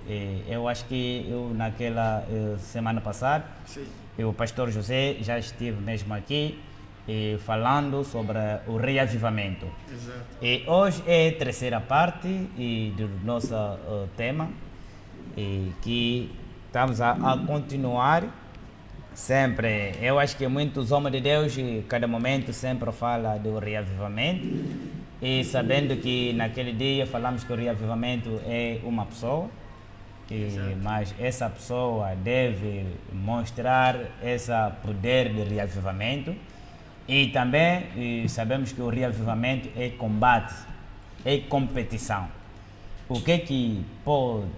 Speaker 1: eu acho que naquela semana passada, sim, o pastor José já esteve mesmo aqui falando sobre o reavivamento. Exato. E hoje é a terceira parte do nosso tema, que estamos a continuar sempre. Eu acho que muitos homens de Deus, cada momento, sempre fala do reavivamento, e sabendo que naquele dia falamos que o reavivamento é uma pessoa, mas essa pessoa deve mostrar esse poder de reavivamento. E também sabemos que o reavivamento é combate, é competição. O que pode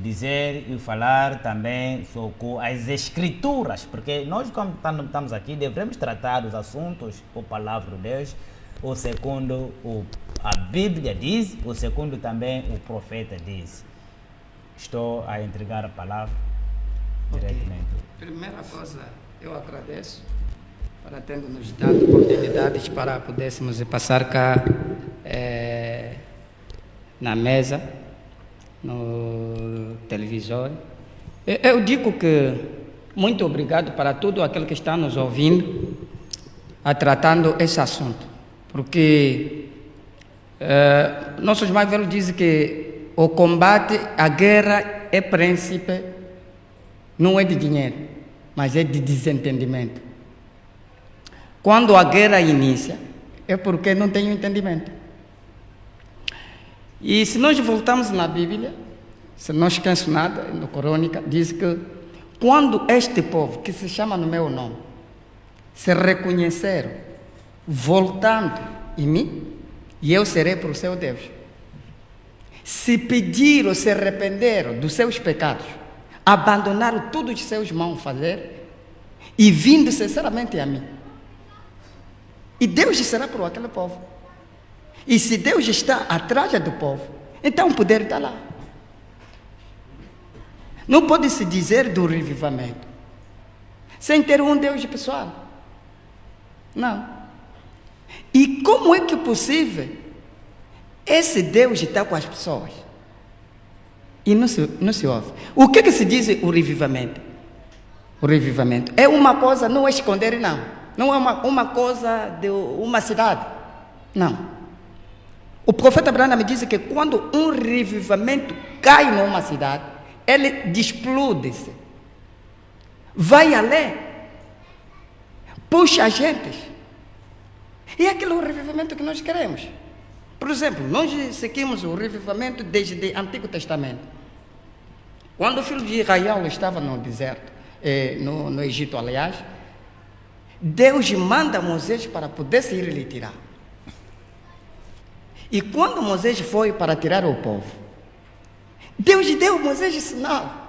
Speaker 1: dizer e falar também sobre as escrituras, porque nós, quando estamos aqui, devemos tratar os assuntos, a palavra de Deus, o segundo a Bíblia diz, o segundo também o profeta diz. Estou a entregar a palavra diretamente.
Speaker 4: Primeira coisa, eu agradeço para tendo nos dado oportunidades para pudéssemos passar cá na mesa, no televisor. Eu digo que muito obrigado para todo aquele que está nos ouvindo a tratando esse assunto, porque nossos mais velhos dizem que o combate, a guerra é príncipe, não é de dinheiro, mas é de desentendimento. Quando a guerra inicia, é porque não tem entendimento. E se nós voltarmos na Bíblia, se não esqueço nada, no Crônica, diz que quando este povo, que se chama no meu nome, se reconheceram, voltando em mim, e eu serei para o seu Deus. Se pediram, se arrependeram dos seus pecados, abandonaram tudo que seus mãos fazer, e vindo sinceramente a mim, e Deus será por aquele povo. E se Deus está atrás do povo, então o poder está lá. Não pode se dizer do revivamento sem ter um Deus pessoal. Não. E como é que é possível esse Deus estar com as pessoas e não se ouve? O que se diz o revivamento? O revivamento é uma coisa, não é esconder, não. Não é uma coisa de uma cidade. Não. O profeta Abraão me diz que quando um revivamento cai numa cidade, ele desplode-se. Vai além. Puxa a gente. E aquele é o revivamento que nós queremos. Por exemplo, nós seguimos o revivamento desde o Antigo Testamento. Quando o filho de Israel estava no deserto, no Egito, aliás, Deus manda Moisés para poder se ir lhe tirar. E quando Moisés foi para tirar o povo, Deus deu a Moisés sinal.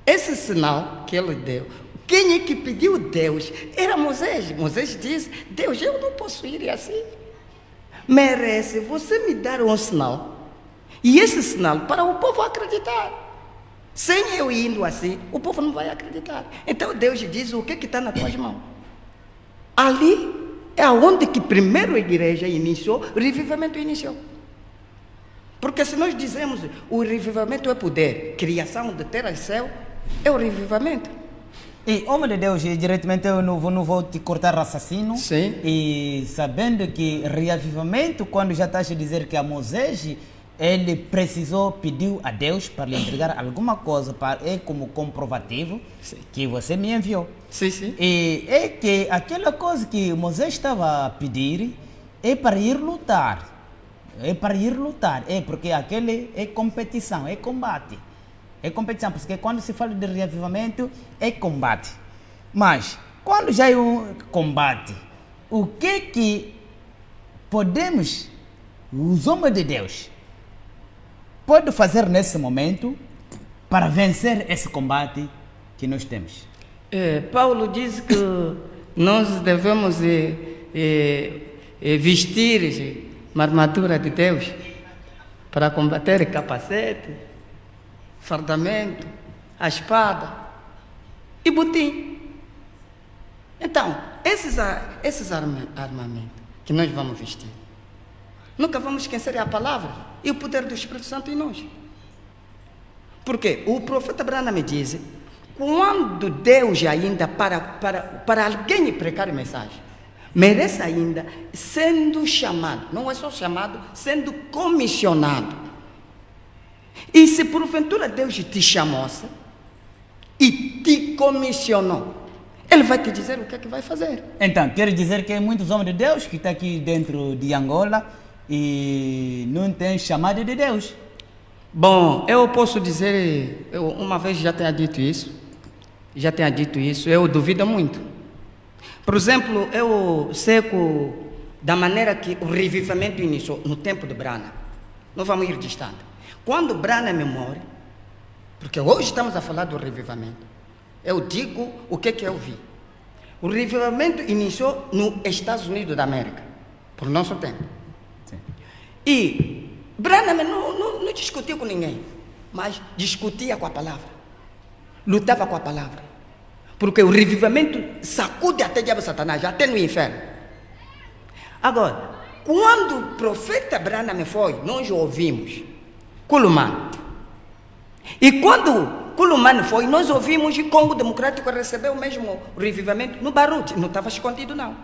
Speaker 4: Esse sinal que ele deu, quem é que pediu Deus? Era Moisés. Moisés disse: Deus, eu não posso ir assim. Merece você me dar um sinal. E esse sinal para o povo acreditar. Sem eu indo assim, o povo não vai acreditar. Então Deus diz: o que está nas tuas mãos? Ali é onde que primeiro a igreja iniciou, o revivamento iniciou. Porque se nós dizemos o revivamento é poder, criação de terra e céu, é o revivamento.
Speaker 1: E, homem de Deus, diretamente eu não vou te cortar raciocínio.
Speaker 4: Sim.
Speaker 1: E sabendo que reavivamento, quando já estás a dizer que a Moisés, ele pediu a Deus para lhe entregar alguma coisa como comprovativo. Sim. Que você me enviou.
Speaker 4: Sim, sim.
Speaker 1: E é que aquela coisa que Moisés estava a pedir é para ir lutar. É para ir lutar. É porque aquele é competição, é combate. É competição, porque quando se fala de reavivamento, é combate. Mas, quando já é um combate, o que podemos, os homens de Deus, pode fazer nesse momento para vencer esse combate que nós temos?
Speaker 4: Paulo diz que nós devemos vestir uma armadura de Deus para combater capacete, fardamento, a espada e botim. Então, esses armamentos que nós vamos vestir, nunca vamos esquecer a palavra e o poder do Espírito Santo em nós. Porque o profeta Abraão me diz, quando Deus ainda para alguém pregar mensagem, merece ainda sendo chamado, não é só chamado, sendo comissionado. E se porventura Deus te chamou e te comissionou, Ele vai te dizer o que é que vai fazer.
Speaker 1: Então, quer dizer que muitos homens de Deus que estão aqui dentro de Angola e não têm chamado de Deus.
Speaker 4: Bom, eu posso dizer, eu uma vez já tenho dito isso, eu duvido muito. Por exemplo, eu sei da maneira que o revivamento iniciou no tempo de Brana. Não vamos ir distante. Quando Brana me morre, porque hoje estamos a falar do revivamento, eu digo o que eu vi. O revivamento iniciou nos Estados Unidos da América, por nosso tempo. Sim. E Brana não discutiu com ninguém, mas discutia com a palavra, lutava com a palavra. Porque o revivamento sacude até o diabo Satanás, até no inferno. Agora, quando o profeta Brana me foi, nós ouvimos Culumano. E quando Culumano foi, nós ouvimos que o Congo Democrático recebeu o mesmo revivamento no Barute, não estava escondido não.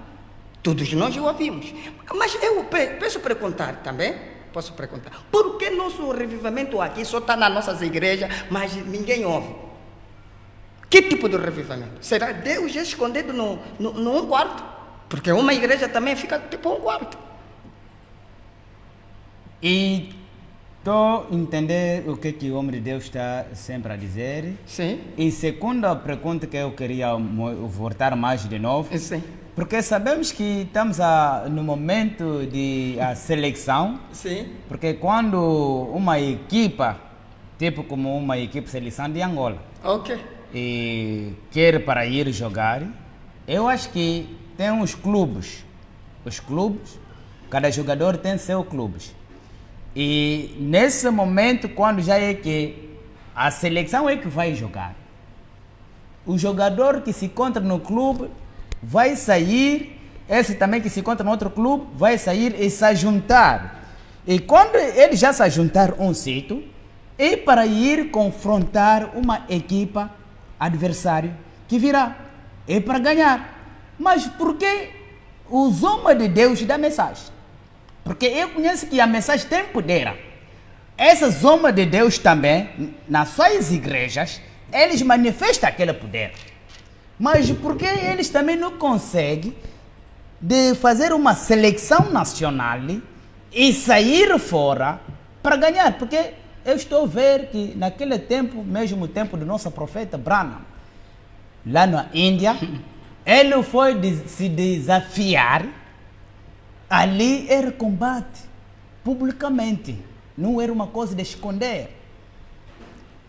Speaker 4: Todos nós ouvimos. Mas eu peço perguntar também, posso perguntar, por que nosso revivamento aqui só está nas nossas igrejas, mas ninguém ouve? Que tipo de revivamento? Será Deus escondido num quarto? Porque uma igreja também fica tipo um quarto.
Speaker 1: E estou a entender o que o homem de Deus está sempre a dizer.
Speaker 4: Sim.
Speaker 1: E segunda pergunta que eu queria voltar mais de novo.
Speaker 4: Sim.
Speaker 1: Porque sabemos que estamos no momento de seleção.
Speaker 4: Sim.
Speaker 1: Porque quando uma equipa, tipo como uma equipe seleção de Angola, e quer para ir jogar, eu acho que tem uns clubes. Os clubes, cada jogador tem seus clubes. E nesse momento, quando já é que a seleção é que vai jogar, o jogador que se encontra no clube vai sair, esse também que se encontra no outro clube vai sair e se juntar. E quando ele já se juntar um sítio, é para ir confrontar uma equipa adversário que virá. É para ganhar.
Speaker 3: Mas por que os homens de Deus dão mensagem? Porque eu conheço que a mensagem tem poder. Esses homens de Deus também, nas suas igrejas, eles manifestam aquele poder. Mas por que eles também não conseguem de fazer uma seleção nacional e sair fora para ganhar? Porque eu estou a ver que naquele tempo, mesmo tempo do nosso profeta Branham, lá na Índia, ele foi se desafiar. Ali era combate, publicamente. Não era uma coisa de esconder.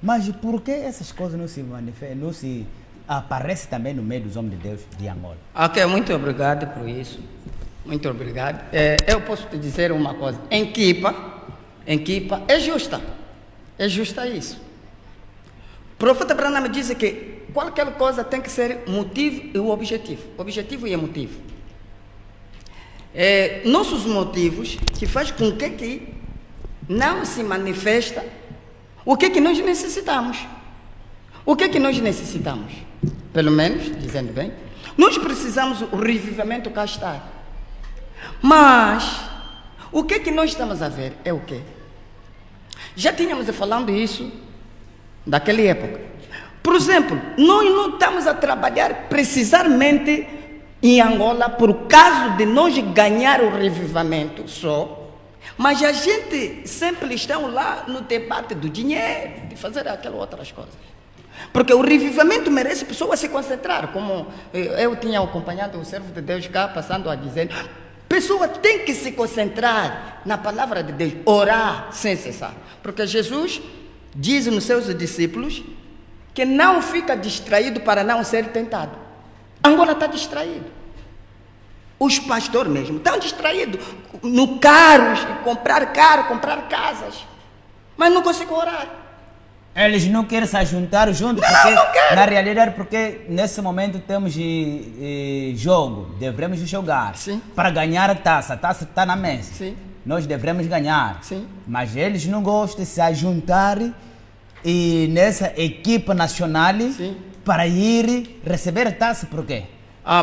Speaker 3: Mas por que essas coisas não se manifestam, não se aparecem também no meio dos homens de Deus de Angola?
Speaker 4: Ok, muito obrigado por isso. Muito obrigado. Eu posso te dizer uma coisa. Equipa é justa. É justa isso. O profeta Branham diz que qualquer coisa tem que ser motivo e o objetivo. Objetivo e motivo. Nossos motivos que faz com que não se manifesta o que nós necessitamos. O que nós necessitamos? Pelo menos, dizendo bem, nós precisamos o revivimento cá estar. Mas, o que nós estamos a ver é o quê? Já tínhamos falando isso daquela época. Por exemplo, nós não estamos a trabalhar precisamente em Angola por causa de nós ganhar o revivimento só, mas a gente sempre está lá no debate do dinheiro, de fazer aquelas outras coisas. Porque o revivimento merece pessoas se concentrar, como eu tinha acompanhado o servo de Deus cá, passando a dizer, pessoa tem que se concentrar na palavra de Deus, orar sem cessar. Porque Jesus diz nos seus discípulos que não fica distraído para não ser tentado. Angola está distraído. Os pastores mesmo estão distraídos no carros, comprar carro, comprar casas. Mas não conseguem orar.
Speaker 3: Eles não querem se juntar junto,
Speaker 4: Não,
Speaker 3: porque
Speaker 4: não querem.
Speaker 3: na realidade, porque nesse momento temos jogo, devemos jogar.
Speaker 4: Sim.
Speaker 3: Para ganhar a taça está na mesa.
Speaker 4: Sim.
Speaker 3: Nós devemos ganhar.
Speaker 4: Sim.
Speaker 3: Mas eles não gostam de se juntar e nessa equipe nacional
Speaker 4: Sim.
Speaker 3: para ir receber a taça, por quê?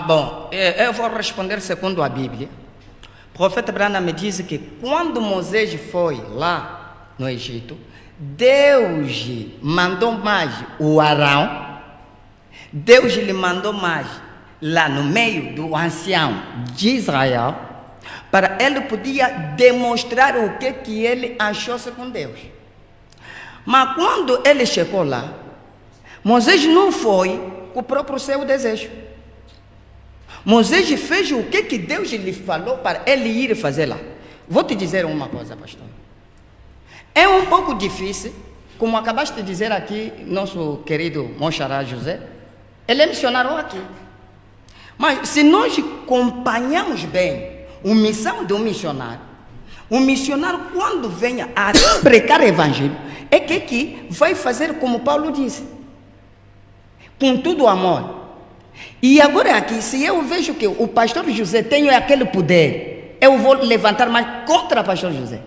Speaker 4: Bom, eu vou responder segundo a Bíblia. O profeta Branham me diz que quando Moisés foi lá no Egito, Deus mandou mais o Arão, Deus lhe mandou mais lá no meio do ancião de Israel, para ele podia demonstrar o que ele achou-se com Deus. Mas quando ele chegou lá, Moisés não foi com o próprio seu desejo. Moisés fez o que Deus lhe falou para ele ir fazer lá. Vou te dizer uma coisa, pastor. É um pouco difícil, como acabaste de dizer aqui, nosso querido Monxará José, ele é missionário aqui. Mas se nós acompanhamos bem a missão do missionário, o missionário quando venha a pregar o evangelho, é que vai fazer como Paulo disse, com todo o amor. E agora aqui, se eu vejo que o pastor José tem aquele poder, eu vou levantar mais contra o pastor José.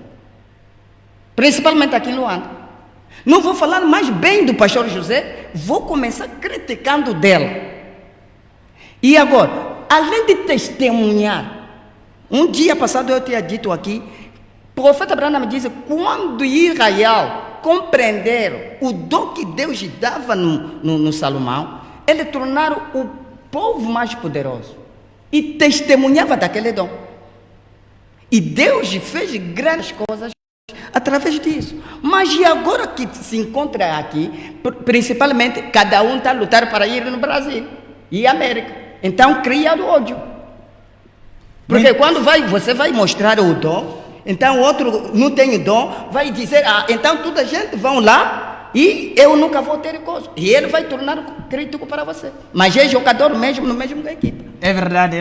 Speaker 4: Principalmente aqui em Luanda. Não vou falar mais bem do pastor José, vou começar criticando dele. E agora, além de testemunhar, um dia passado eu tinha dito aqui, o profeta Branham me disse, quando Israel compreenderam o dom que Deus dava no Salomão, ele tornaram o povo mais poderoso e testemunhava daquele dom. E Deus fez grandes coisas através disso. Mas e agora que se encontra aqui, principalmente, cada um está a lutar para ir no Brasil e América. Então cria o ódio. Porque quando você vai mostrar o dom, então o outro não tem dom, vai dizer, então toda a gente vão lá e eu nunca vou ter coisa. E ele vai tornar crítico para você. Mas é jogador mesmo, no mesmo da equipe.
Speaker 3: É verdade,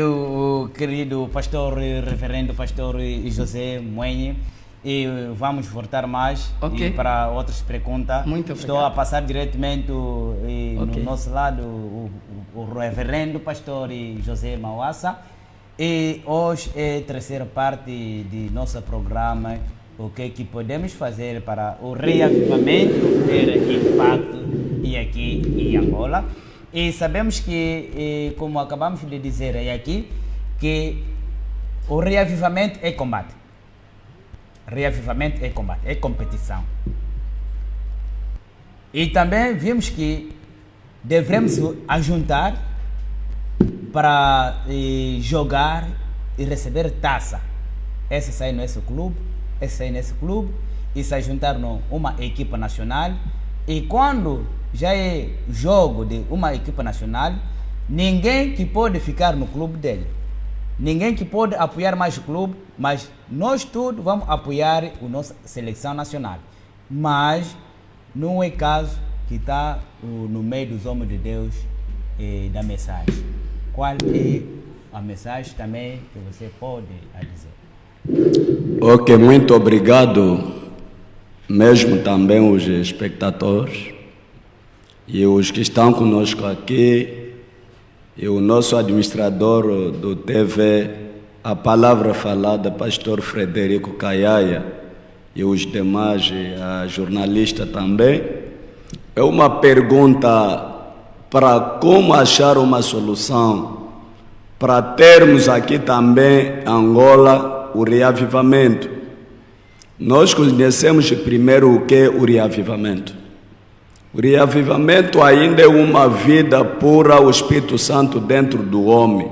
Speaker 3: o querido pastor, reverendo pastor José Moenhe. E vamos voltar mais
Speaker 4: Ok.
Speaker 3: para outras perguntas.
Speaker 4: Muito
Speaker 3: Estou
Speaker 4: obrigado.
Speaker 3: a passar diretamente
Speaker 4: Ok.
Speaker 3: no nosso lado o reverendo pastor José Mawassa. E hoje é a terceira parte de nosso programa. O que podemos fazer para o reavivamento ter impacto e aqui em Angola.
Speaker 1: E sabemos que, como acabamos de dizer aqui, que o reavivamento é combate. Reavivamento é combate, é competição. E também vimos que devemos ajuntar para jogar e receber taça. Esse sai nesse clube, esse sai nesse clube, e se juntar numa equipa nacional. E quando já é jogo de uma equipa nacional, ninguém que pode ficar no clube dele. Ninguém que pode apoiar mais o clube, mas nós todos vamos apoiar a nossa seleção nacional. Mas não é caso que está no meio dos homens de Deus da mensagem. Qual é a mensagem também que você pode dizer?
Speaker 5: Ok, muito obrigado, mesmo também os espectadores e os que estão conosco aqui, e o nosso administrador do TV, a palavra falada, pastor Frederico Caiaia, e os demais, a jornalista também. É uma pergunta para como achar uma solução para termos aqui também Angola o reavivamento. Nós conhecemos primeiro o que é o reavivamento. O reavivamento ainda é uma vida pura, o Espírito Santo dentro do homem.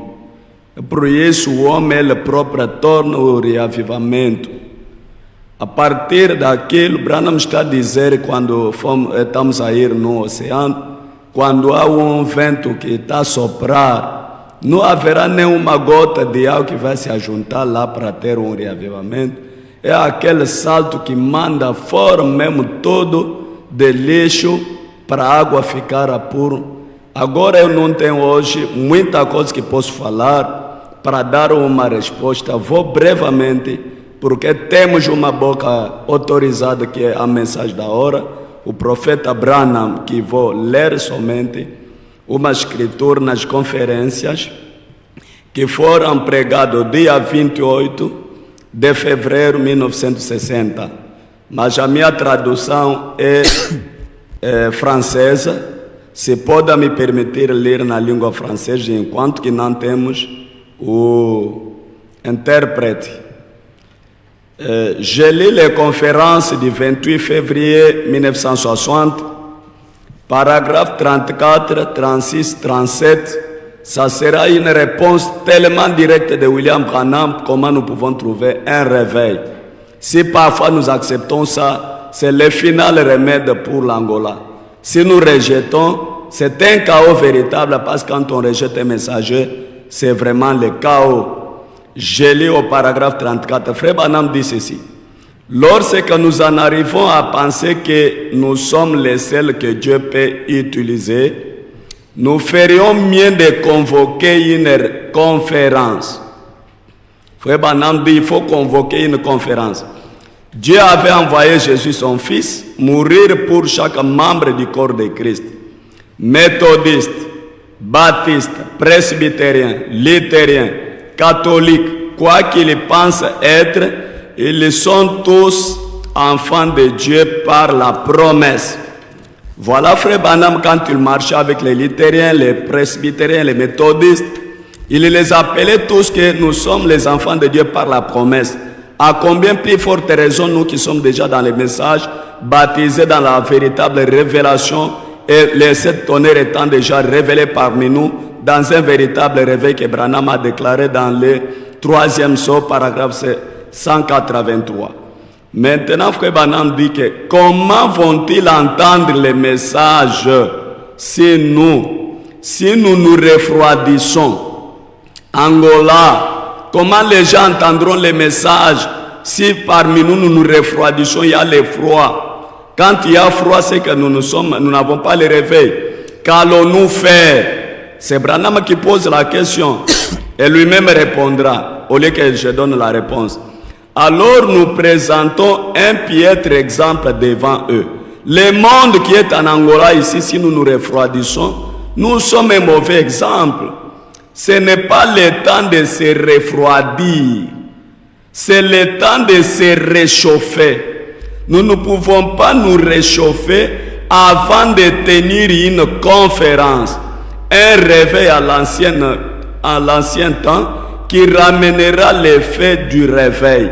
Speaker 5: É por isso o homem ele próprio torna o reavivamento. A partir daquilo, Branham está a dizer quando estamos a ir no oceano, quando há um vento que está a soprar, não haverá nenhuma gota de água que vai se ajuntar lá para ter um reavivamento. É aquele salto que manda fora mesmo todo de lixo para a água ficar pura. Agora eu não tenho hoje muita coisa que posso falar para dar uma resposta. Vou brevemente, porque temos uma boca autorizada que é a mensagem da hora, o profeta Branham, que vou ler somente uma escritura nas conferências que foram pregadas dia 28 de fevereiro de 1960. Mas a minha tradução é francesa. Se pode me permitir ler na língua francesa, enquanto que não temos o intérprete. Je lis les conférences du 28 février 1960, paragraphe 34, 36, 37. Ça sera une réponse tellement directe de William Branham, comment nous pouvons trouver un réveil. Si parfois nous acceptons ça, c'est le final remède pour l'Angola. Si nous rejetons, c'est un chaos véritable, parce que quand on rejette un messager, c'est vraiment le chaos. Je lis au paragraphe 34. Frère Branham dit ceci. Lorsque nous en arrivons à penser que nous sommes les seuls que Dieu peut utiliser, nous ferions mieux de convoquer une conférence. Frère Branham dit il faut convoquer une conférence. Dieu avait envoyé Jésus son fils mourir pour chaque membre du corps de Christ. Méthodiste, baptiste, presbytérien, luthérien, catholique, quoi qu'ils pensent être, ils sont tous enfants de Dieu par la promesse. Voilà frère Branham quand il marchait avec les luthériens, les presbytériens, les méthodistes, il les appelait tous que nous sommes les enfants de Dieu par la promesse. À combien plus forte raison nous qui sommes déjà dans les messages, baptisés dans la véritable révélation, et les 7 tonnerres étant déjà révélés parmi nous, dans un véritable réveil que Branham a déclaré dans le 3e sceau, paragraphe 183. Maintenant, frère Branham dit que comment vont-ils entendre les messages si nous nous refroidissons? Angola, comment les gens entendront les messages si parmi nous nous refroidissons? Il y a le froid. Quand il y a froid, c'est que nous n'avons pas le réveil. Qu'allons-nous faire? C'est Branham qui pose la question et lui-même répondra au lieu que je donne la réponse. Alors nous présentons un piètre exemple devant eux. Le monde qui est en Angola ici, si nous nous refroidissons, nous sommes un mauvais exemple. Ce n'est pas le temps de se refroidir, c'est le temps de se réchauffer. Nous ne pouvons pas nous réchauffer avant de tenir une conférence. un réveil à l'ancien temps qui ramènera l'effet du réveil.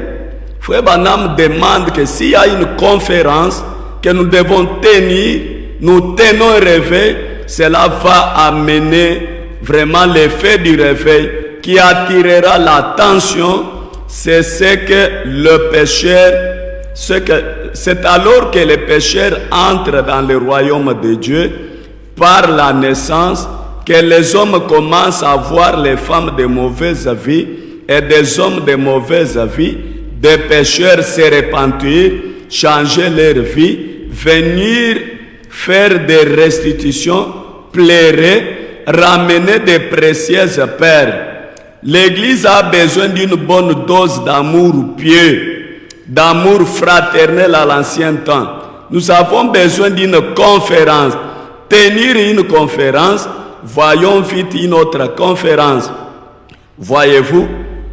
Speaker 5: Frère Branham demande que s'il y a une conférence que nous devons tenir, nous tenons un réveil, cela va amener vraiment l'effet du réveil qui attirera l'attention. C'est ce que le pécheur, c'est alors que les pécheurs entrent dans le royaume de Dieu par la naissance, que les hommes commencent à voir les femmes de mauvaise vie et des hommes de mauvaise vie, des pécheurs se repentir, changer leur vie, venir faire des restitutions, pleurer, ramener des précieuses perles. L'Église a besoin d'une bonne dose d'amour pieux, d'amour fraternel à l'ancien temps. Nous avons besoin d'une conférence. Tenir une conférence, voyons vite une autre conférence. Voyez-vous,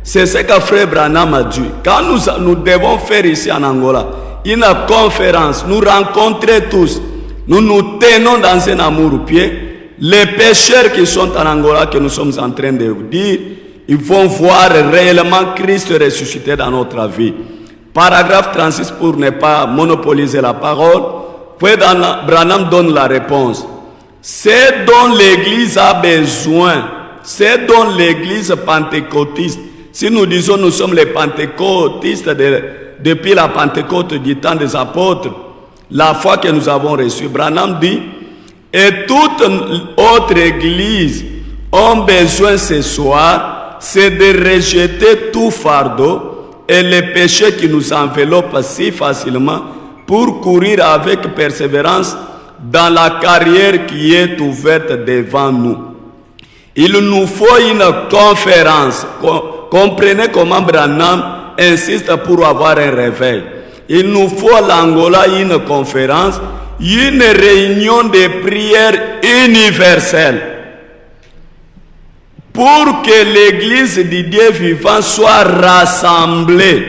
Speaker 5: c'est ce que Frère Branham a dit. Quand nous devons faire ici en Angola une conférence, nous rencontrer tous, nous nous tenons dans un amour pieux. Les pécheurs qui sont en Angola, que nous sommes en train de vous dire, ils vont voir réellement Christ ressuscité dans notre vie. Paragraphe 36, pour ne pas monopoliser la parole, Branham donne la réponse. C'est dont l'Église a besoin, c'est dont l'Église pentecôtiste. Si nous disons nous sommes les pentecôtistes depuis la Pentecôte du temps des apôtres, la foi que nous avons reçue, Branham dit, et toute autre Église ont besoin ce soir, c'est de rejeter tout fardeau et les péchés qui nous enveloppent si facilement pour courir avec persévérance dans la carrière qui est ouverte devant nous. Il nous faut une conférence. Comprenez comment Branham insiste pour avoir un réveil. Il nous faut à l'Angola une conférence, une réunion de prière universelle pour que l'Église du Dieu vivant soit rassemblée.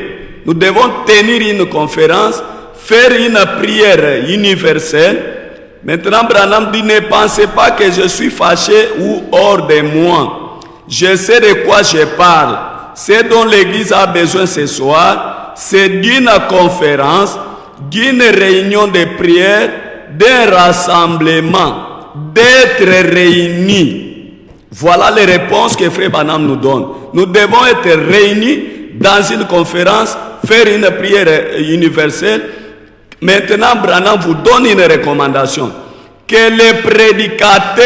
Speaker 5: Nous devons tenir une conférence, faire une prière universelle. Maintenant, Branham dit, ne pensez pas que je suis fâché ou hors de moi. Je sais de quoi je parle. Ce dont l'Église a besoin ce soir, c'est d'une conférence, d'une réunion de prière, d'un rassemblement, d'être réunis. Voilà les réponses que Frère Branham nous donne. Nous devons être réunis dans une conférence, faire une prière universelle. Maintenant, Branham vous donne une recommandation. Que les prédicateurs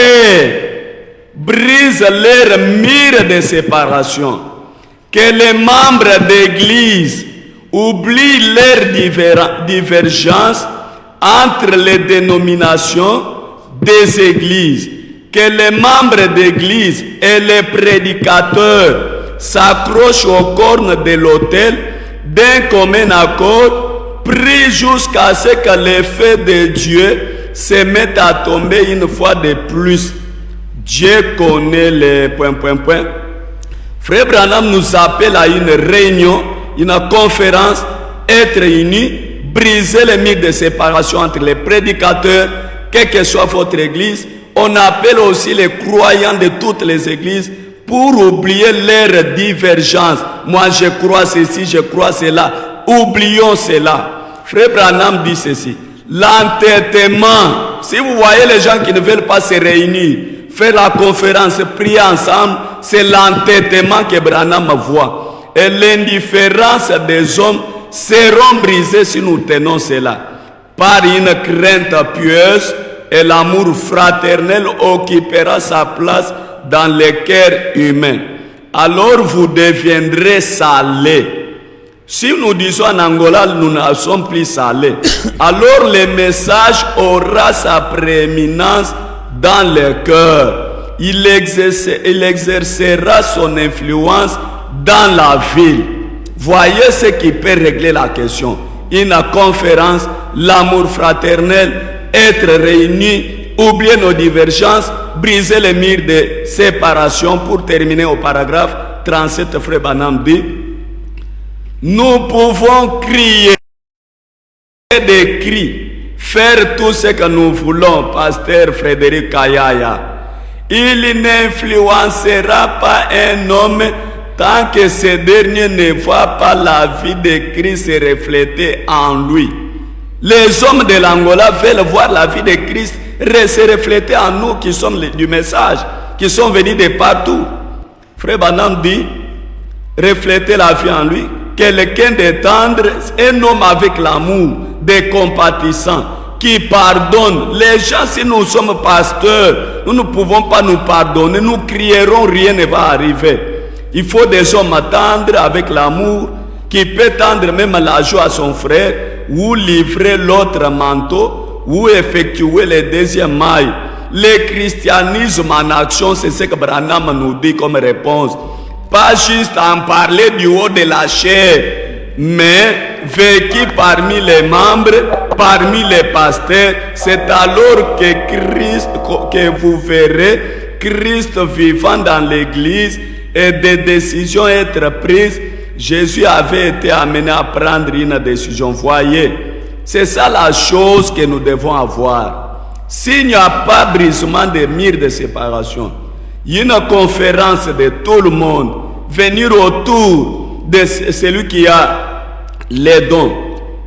Speaker 5: brisent leur mur de séparation. Que les membres d'église oublient leurs divergences entre les dénominations des églises. Que les membres d'église et les prédicateurs s'accrochent aux cornes de l'autel d'un commun accord, pris jusqu'à ce que l'effet de Dieu se mette à tomber une fois de plus. Dieu connaît les ... Frère Branham nous appelle à une réunion, une conférence, être unis, briser les murs de séparation entre les prédicateurs, quelle que soit votre église. On appelle aussi les croyants de toutes les églises pour oublier leurs divergences. Moi je crois ceci, je crois cela. Oublions cela. Frère Branham dit ceci. L'entêtement, si vous voyez les gens qui ne veulent pas se réunir, faire la conférence, prier ensemble, c'est l'entêtement que Branham voit. Et l'indifférence des hommes seront brisées si nous tenons cela. Par une crainte pieuse, et l'amour fraternel occupera sa place dans les cœurs humains. Alors vous deviendrez salés. Si nous disons en Angola, nous ne sommes plus salés, alors le message aura sa prééminence dans le cœur. Il exercera son influence dans la ville. Voyez ce qui peut régler la question. Une conférence, l'amour fraternel, être réunis, oublier nos divergences, briser les murs de séparation. Pour terminer au paragraphe 37, Frère Branham dit, nous pouvons crier des cris, faire tout ce que nous voulons, pasteur Frédéric Kayaya, Il n'influencera pas un homme tant que ce dernier ne voit pas la vie de Christ se refléter en lui. Les hommes de l'Angola veulent voir la vie de Christ se refléter en nous qui sommes du message, qui sont venus de partout. Frère Branham dit, refléter la vie en lui, quelqu'un de tendre, un homme avec l'amour, de compatissant, qui pardonne. Les gens, si nous sommes pasteurs, nous ne pouvons pas nous pardonner, nous crierons, rien ne va arriver. Il faut des hommes tendres avec l'amour, qui peut tendre même la joie à son frère, ou livrer l'autre manteau, ou effectuer le deuxième maille. Le christianisme en action, c'est ce que Branham nous dit comme réponse. Pas juste en parler du haut de la chair, mais vécu parmi les membres, parmi les pasteurs. C'est alors que vous verrez Christ vivant dans l'église et des décisions être prises. Jésus avait été amené à prendre une décision. Voyez, c'est ça la chose que nous devons avoir. S'il n'y a pas brisement des murs de séparation, une conférence de tout le monde, venir autour de celui qui a les dons,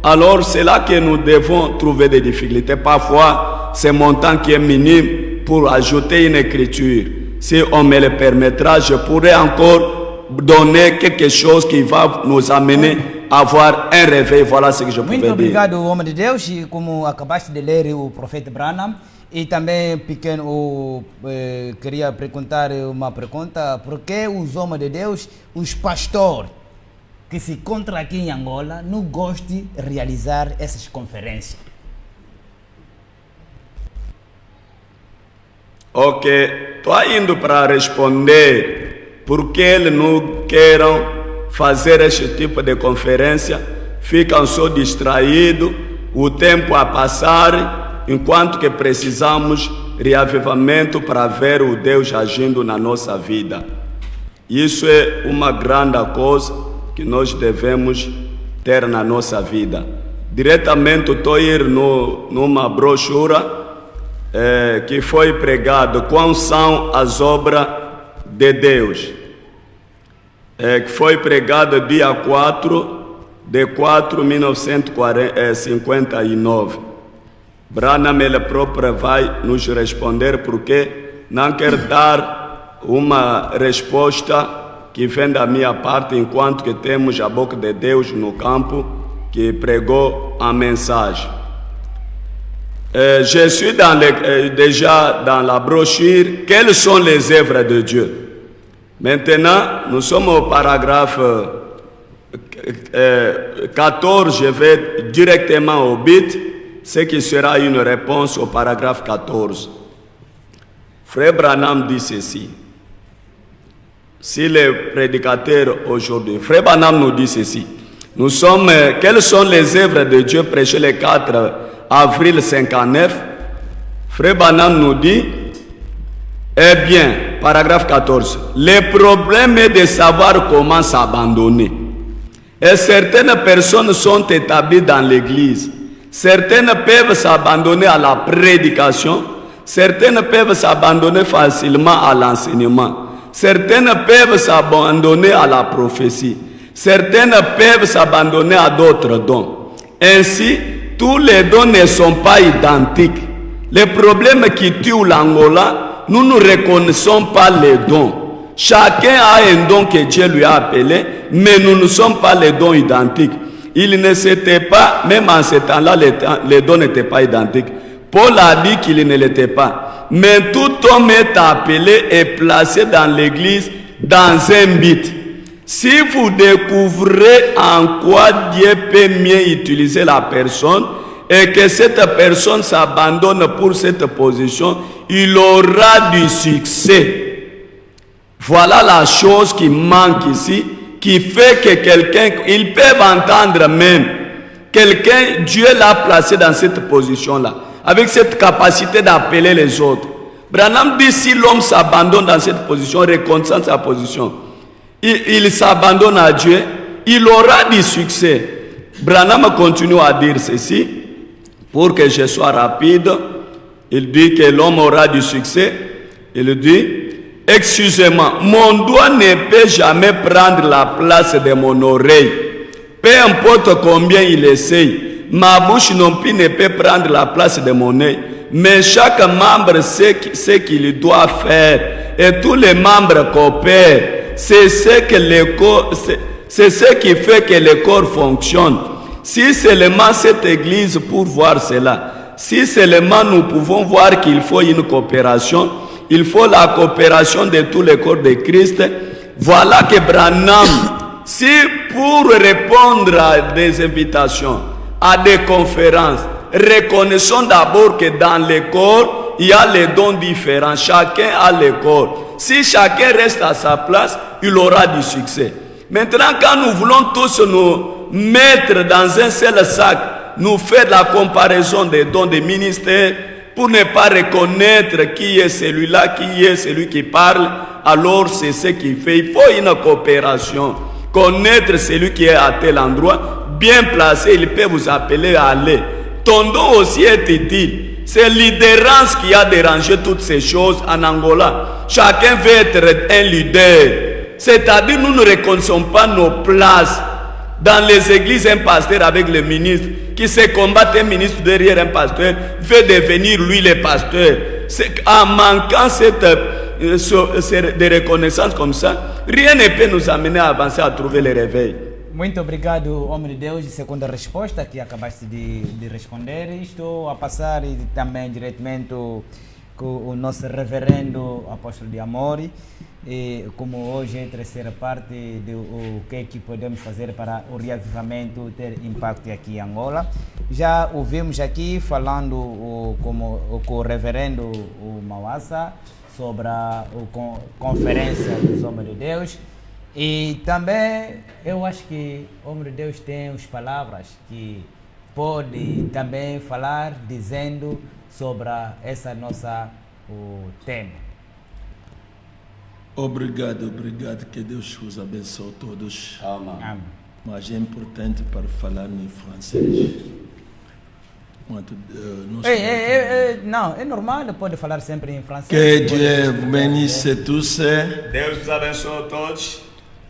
Speaker 5: alors c'est là que nous devons trouver des difficultés. Parfois, c'est mon temps qui est minime pour ajouter une écriture. Si on me le permettra, je pourrais encore donner quelque chose qui va nous amener a avoir un réveil. Voilà ce que je pouvais dire.
Speaker 6: Muito obrigado, homem de Deus, e como acabaste de ler o profeta Branham. E também, pequeno, queria perguntar uma pergunta: por que os homens de Deus, os pastores que se encontram aqui em Angola, não gostam de realizar essas conferências?
Speaker 5: Ok, estou indo para responder por que eles não querem fazer este tipo de conferência, ficam só distraídos, o tempo a passar, enquanto que precisamos reavivamento para ver o Deus agindo na nossa vida. Isso é uma grande coisa que nós devemos ter na nossa vida. Diretamente estou a ir numa brochura que foi pregado quais são as obras de Deus, que foi pregado dia 4 de 1959. Branham ele próprio vai nos responder porque não quer dar uma resposta que vem da minha parte enquanto que temos a boca de Deus no campo que pregou a mensagem. Je suis déjà dans la brochure. Quelles sont les œuvres de Dieu? Maintenant, nous sommes au paragraphe 14. Je vais directement au but, ce qui sera une réponse au paragraphe 14. Frère Branham dit ceci. Si le prédicateur aujourd'hui, Frère Branham nous dit ceci. Quelles sont les œuvres de Dieu prêchées le 4 avril 59? Frère Branham nous dit, eh bien, paragraphe 14, le problème est de savoir comment s'abandonner. Et certaines personnes sont établies dans l'église. Certaines peuvent s'abandonner à la prédication. Certaines peuvent s'abandonner facilement à l'enseignement. Certaines peuvent s'abandonner à la prophétie. Certaines peuvent s'abandonner à d'autres dons. Ainsi, tous les dons ne sont pas identiques. Le problème qui tue l'Angola, nous ne reconnaissons pas les dons. Chacun a un don que Dieu lui a appelé, mais nous ne sommes pas les dons identiques. Il ne s'était pas, même en ce temps-là, les dons n'étaient pas identiques. Paul a dit qu'il ne l'était pas. Mais tout homme est appelé et placé dans l'église dans un but. Si vous découvrez en quoi Dieu peut mieux utiliser la personne et que cette personne s'abandonne pour cette position, il aura du succès. Voilà la chose qui manque ici, qui fait que quelqu'un, ils peuvent entendre même, quelqu'un, Dieu l'a placé dans cette position-là, avec cette capacité d'appeler les autres. Branham dit, si l'homme s'abandonne dans cette position, reconnaissant sa position, il s'abandonne à Dieu, il aura du succès. Branham continue à dire ceci, pour que je sois rapide. Il dit que l'homme aura du succès. Il dit, excusez-moi, mon doigt ne peut jamais prendre la place de mon oreille. Peu importe combien il essaye, ma bouche non plus ne peut prendre la place de mon œil. Mais chaque membre sait ce qu'il doit faire et tous les membres coopèrent. C'est ce qui fait que le corps fonctionne. Si seulement cette église pour voir cela, si seulement nous pouvons voir qu'il faut une coopération, il faut la coopération de tous les corps de Christ. Voilà que Branham, si pour répondre à des invitations, à des conférences, reconnaissons d'abord que dans les corps, il y a les dons différents. Chacun a les corps. Si chacun reste à sa place, il aura du succès. Maintenant, quand nous voulons tous nous mettre dans un seul sac, nous faire la comparaison des dons des ministères, pour ne pas reconnaître qui est celui-là, qui est celui qui parle, alors c'est ce qu'il fait. Il faut une coopération. Connaître celui qui est à tel endroit, bien placé, il peut vous appeler à aller. Ton don aussi est utile. C'est l'idérance qui a dérangé toutes ces choses en Angola. Chacun veut être un leader. C'est-à-dire, nous ne reconnaissons pas nos places. Dans les églises, un pasteur avec le ministre qui se combat, un ministre derrière un pasteur veut devenir lui le pasteur. En manquant de reconnaissance comme ça, rien ne peut nous amener à avancer, à trouver le réveil.
Speaker 6: Muito obrigado, homem de Deus. Segunda resposta que acabaste de responder. Estou a passar também diretamente com o nosso reverendo apóstolo de Amor. E como hoje é a terceira parte do que podemos fazer para o reavivamento ter impacto aqui em Angola. Já ouvimos aqui falando com o reverendo Mawassa sobre a conferência dos homens de Deus. E também eu acho que o homem de Deus tem as palavras que pode também falar dizendo sobre essa nossa tema.
Speaker 7: Obrigado, obrigado. Que Deus os abençoe todos.
Speaker 5: Amém.
Speaker 7: Mas é importante para falar em francês.
Speaker 6: Não, é normal, pode falar sempre em francês.
Speaker 7: Que Dieu vous bénisse tous.
Speaker 5: Deus os abençoe todos.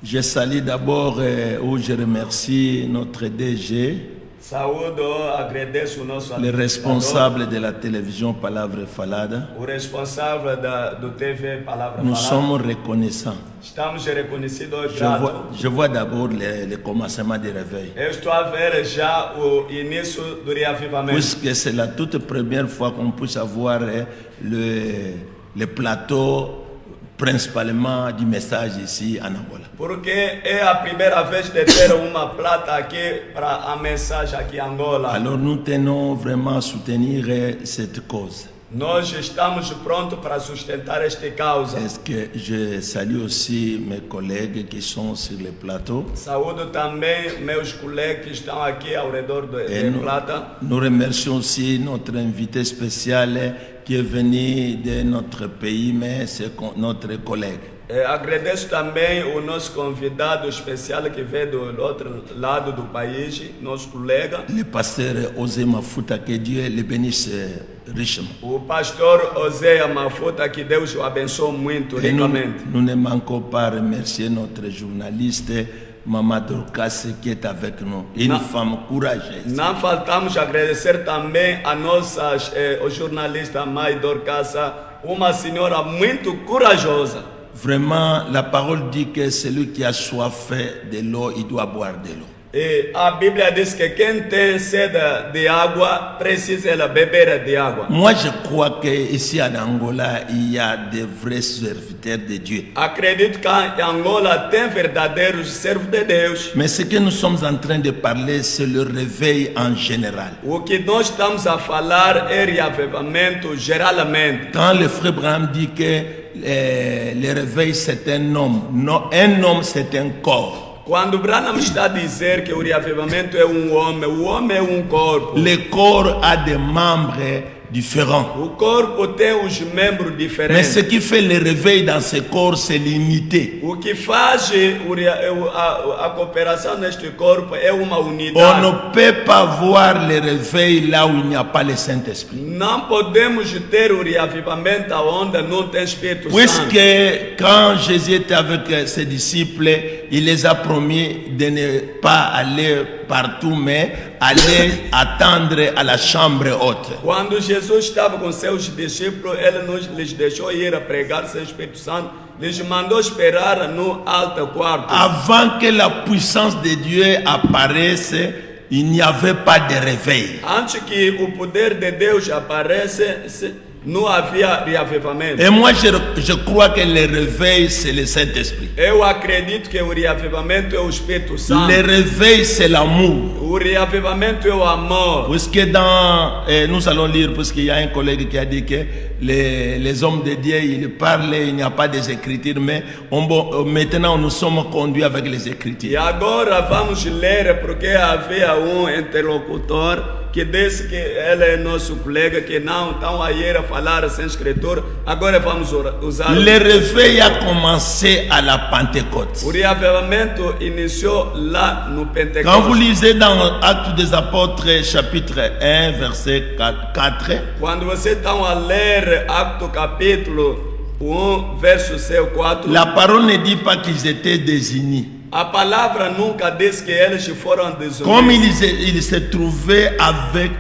Speaker 7: Je salue d'abord où je remercie notre DG,
Speaker 5: Saúdo, agradeço o nosso
Speaker 7: le responsable de la télévision Palavra Falada.
Speaker 5: o responsável do TV Palavra
Speaker 7: Nous
Speaker 5: Falada.
Speaker 7: sommes reconnaissants.
Speaker 5: Estamos reconhecidos e gratos.
Speaker 7: Je vois d'abord le commencement du réveil.
Speaker 5: Eu estou a ver já o início do reavivamento.
Speaker 7: Puisque c'est la toute première fois qu'on puisse avoir le plateau principalement du message ici en Angola.
Speaker 5: Porque é a primeira vez de ter uma plata aqui para a mensagem aqui em Angola.
Speaker 7: Alors nous tenons vraiment à soutenir cette cause.
Speaker 5: Nós estamos prontos para sustentar esta causa.
Speaker 7: Est-ce que je salue aussi mes collègues qui sont sur le plateau.
Speaker 5: Saúdo também meus colegas que estão aqui ao redor de plata.
Speaker 7: Nous remercions aussi notre invité spécial qui est venu de notre pays, mais c'est notre collègue.
Speaker 5: Agradeço também o nosso convidado especial que veio do outro lado do país, nosso colega.
Speaker 7: Le pasteur Osé Mafuta, que Dieu le bénisse richement.
Speaker 5: O pastor Oséia Mafuta, que Deus o abençoe muito
Speaker 7: Et
Speaker 5: ricamente.
Speaker 7: nous ne manquons pas à remercier notre journaliste Maman Dorcas qui est avec nous, une femme courageuse.
Speaker 5: Não faltamos agradecer também a nossa o jornalista Mãe Dorcasa, uma senhora muito corajosa.
Speaker 7: Vraiment, la parole dit que celui qui a soif de l'eau, il doit boire de l'eau.
Speaker 5: E a Bíblia diz que quem tem sede de água precisa beber de água.
Speaker 7: Moi, je crois qu'ici en Angola, il y a des vrais serviteurs de Dieu.
Speaker 5: Acredito que em Angola tem verdadeiros servos de Deus.
Speaker 7: Mais ce que nous sommes en train de parler, c'est le réveil en général.
Speaker 5: O que nós estamos a falar é reavivamento geralmente.
Speaker 7: Quand le frère Branham dit que le réveil c'est un homme, non, un homme c'est un corps.
Speaker 5: Quando Branham está a dizer que o reavivamento é homem é corpo.
Speaker 7: Le corps a des membres différents.
Speaker 5: O corpo tem os membros
Speaker 7: Mais
Speaker 5: diferentes.
Speaker 7: ce qui fait le réveil dans ce corps, c'est l'unité.
Speaker 5: O que faz a cooperação neste corpo é uma
Speaker 7: On
Speaker 5: unidade.
Speaker 7: ne peut pas voir le réveil là où il n'y a pas le Saint-Esprit.
Speaker 5: Não podemos ter o reavivamento onde não tem Espírito Santo.
Speaker 7: Puisque quand Jésus était avec ses disciples, il les a promis de ne pas aller partout, mais aller attendre à la chambre haute.
Speaker 5: Quando Jesus estava com seus discípulos, ele lhes deixou ir a pregar sem Espírito Santo. Lhes mandou esperar no alto quarto.
Speaker 7: Avant que la puissance de Dieu apparaisse, il n'y avait pas de réveil.
Speaker 5: Antes que o poder de Deus aparecesse, não havia reavivamento.
Speaker 7: Et moi, je crois que le réveil, c'est le Saint-Esprit.
Speaker 5: Eu acredito que o reavivamento é o Espírito Santo.
Speaker 7: Le réveil, c'est l'amour.
Speaker 5: O reavivamento é o amor.
Speaker 7: Puisque nous allons lire, puisqu'il y a un collègue qui a dit que les hommes de Dieu, ils parlent, il n'y a pas des écritures, mais maintenant nous sommes conduits avec les
Speaker 5: E
Speaker 7: écritures.
Speaker 5: agora vamos ler, porque havia interlocutor que disse que ele é nosso colega, que não estão a ir a falar sem escritura. Agora vamos usar.
Speaker 7: Le réveil a commencé à la Pentecôte.
Speaker 5: O reavivamento iniciou lá no
Speaker 7: Quand vous
Speaker 5: Pentecostes.
Speaker 7: lisez dans Actes des Apôtres, chapitre 1, verset 4,
Speaker 5: Quando vocês estão a ler Acto capítulo 1, verso 4,
Speaker 7: la parole ne dit pas qu'ils étaient désignés.
Speaker 5: a palavra nunca diz que eles foram
Speaker 7: Comme
Speaker 5: desunidos.
Speaker 7: ils se trouvaient avec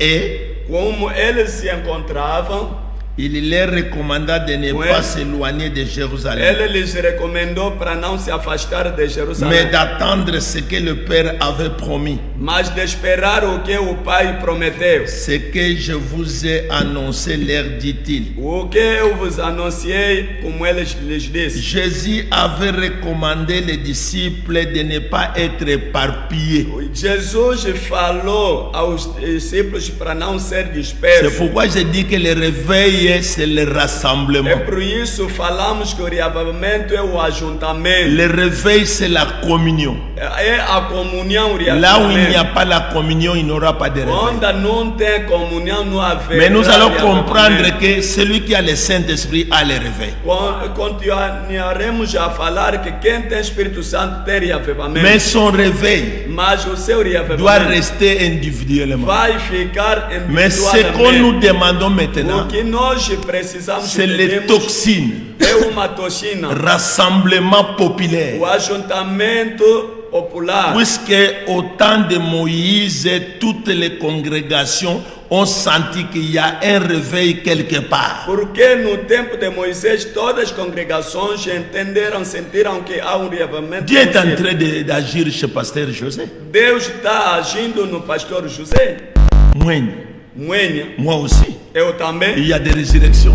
Speaker 7: eux,
Speaker 5: Como eles se encontravam,
Speaker 7: il leur recommanda de ne
Speaker 5: Ouais.
Speaker 7: pas s'éloigner de Jérusalem,
Speaker 5: ele lhes recomendou para não se afastar de
Speaker 7: mais
Speaker 5: Jerusalém,
Speaker 7: d'attendre ce que le Père avait promis.
Speaker 5: mas de esperar o que o Pai prometeu.
Speaker 7: Ce que je vous ai annoncé, leur dit-il.
Speaker 5: O que eu vos anunciei, como eles lhes disse.
Speaker 7: Jésus avait recommandé les disciples de ne pas être éparpillés.
Speaker 5: Jesus falou aos discípulos para não ser
Speaker 7: C'est
Speaker 5: dispersos.
Speaker 7: pourquoi je dis que le réveil, c'est le
Speaker 5: É
Speaker 7: rassemblement.
Speaker 5: por isso falamos que o reavivamento é o ajuntamento.
Speaker 7: Le réveil, c'est la communion.
Speaker 5: É a comunhão, o
Speaker 7: Là où il n'y a
Speaker 5: reavivamento.
Speaker 7: pas la communion, il n'y aura pas de réveil.
Speaker 5: Onde não tem comunhão, não haverá
Speaker 7: Mais nous allons
Speaker 5: reavivamento.
Speaker 7: comprendre que celui qui a le Saint-Esprit a le réveil.
Speaker 5: Continuaremos a falar que quem tem Espírito Santo tem reavivamento.
Speaker 7: Mais son réveil
Speaker 5: Mas o seu
Speaker 7: doit
Speaker 5: reavivamento
Speaker 7: rester individuellement.
Speaker 5: vai ficar
Speaker 7: Mais ce qu'on nous
Speaker 5: individualmente.
Speaker 7: demandons
Speaker 5: O
Speaker 7: maintenant,
Speaker 5: que nós precisamos
Speaker 7: c'est les
Speaker 5: pedimos
Speaker 7: toxines,
Speaker 5: é uma toxina,
Speaker 7: rassemblement populaire.
Speaker 5: o ajuntamento popular.
Speaker 7: Puisque au temps de Moïse, toutes les congrégations ont senti qu'il y a un réveil quelque part.
Speaker 5: Porque no tempo de Moisés todas as congregações entenderam, sentiram que há reavivamento.
Speaker 7: Dieu est en train d'agir chez Pasteur José.
Speaker 5: Deus está agindo no pastor José.
Speaker 7: Moi aussi.
Speaker 5: Eu também.
Speaker 7: Il y a des résurrections.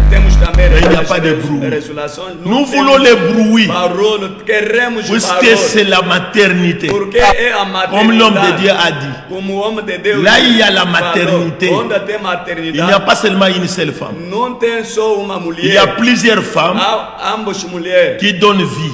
Speaker 5: Temos também
Speaker 7: Il n'y a pas de bruit.
Speaker 5: resoluções.
Speaker 7: Nous voulons le bruit.
Speaker 5: Barulho, queremos
Speaker 7: Puisque
Speaker 5: barulho.
Speaker 7: c'est la maternité.
Speaker 5: Porque é a
Speaker 7: Comme l'homme de
Speaker 5: maternidade.
Speaker 7: Dieu a dit.
Speaker 5: Como o homem de Deus.
Speaker 7: Là, il y a la
Speaker 5: falou,
Speaker 7: maternité.
Speaker 5: Onde tem
Speaker 7: Il n'y a
Speaker 5: maternidade.
Speaker 7: pas seulement une seule femme.
Speaker 5: Não tem só uma mulher.
Speaker 7: Il y a plusieurs femmes
Speaker 5: Há ambas mulheres
Speaker 7: qui donnent vie.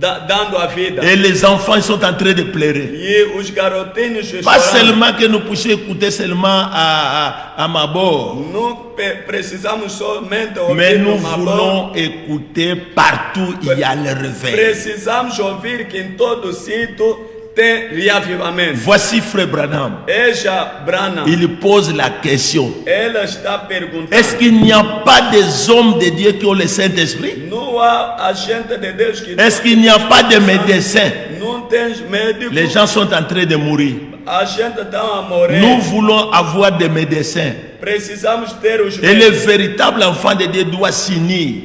Speaker 5: dando a vida.
Speaker 7: Et les enfants ils sont en train de pleurer.
Speaker 5: E os garotinhos
Speaker 7: Pas
Speaker 5: chorando.
Speaker 7: seulement que nous puissions écouter seulement à Mabor,
Speaker 5: Não precisamos somente
Speaker 7: mais
Speaker 5: ouvir
Speaker 7: nous
Speaker 5: uma voz.
Speaker 7: voulons écouter partout il y a le réveil.
Speaker 5: Precisamos ouvir que em todo sítio tem reavivamento.
Speaker 7: Voici Frère Branham.
Speaker 5: Eja Branham,
Speaker 7: Il pose la question.
Speaker 5: ela está perguntando.
Speaker 7: Est-ce qu'il n'y a pas des hommes de Dieu qui ont le Saint-Esprit?
Speaker 5: Não há agente de Deus que
Speaker 7: Est-ce qu'il n'y a pas de médecins?
Speaker 5: não tem médico.
Speaker 7: Les gens sont en train de mourir.
Speaker 5: A gente está a morrer.
Speaker 7: Nous voulons avoir des médecins.
Speaker 5: Precisamos ter os
Speaker 7: Et le véritable enfant de Dieu doit s'unir.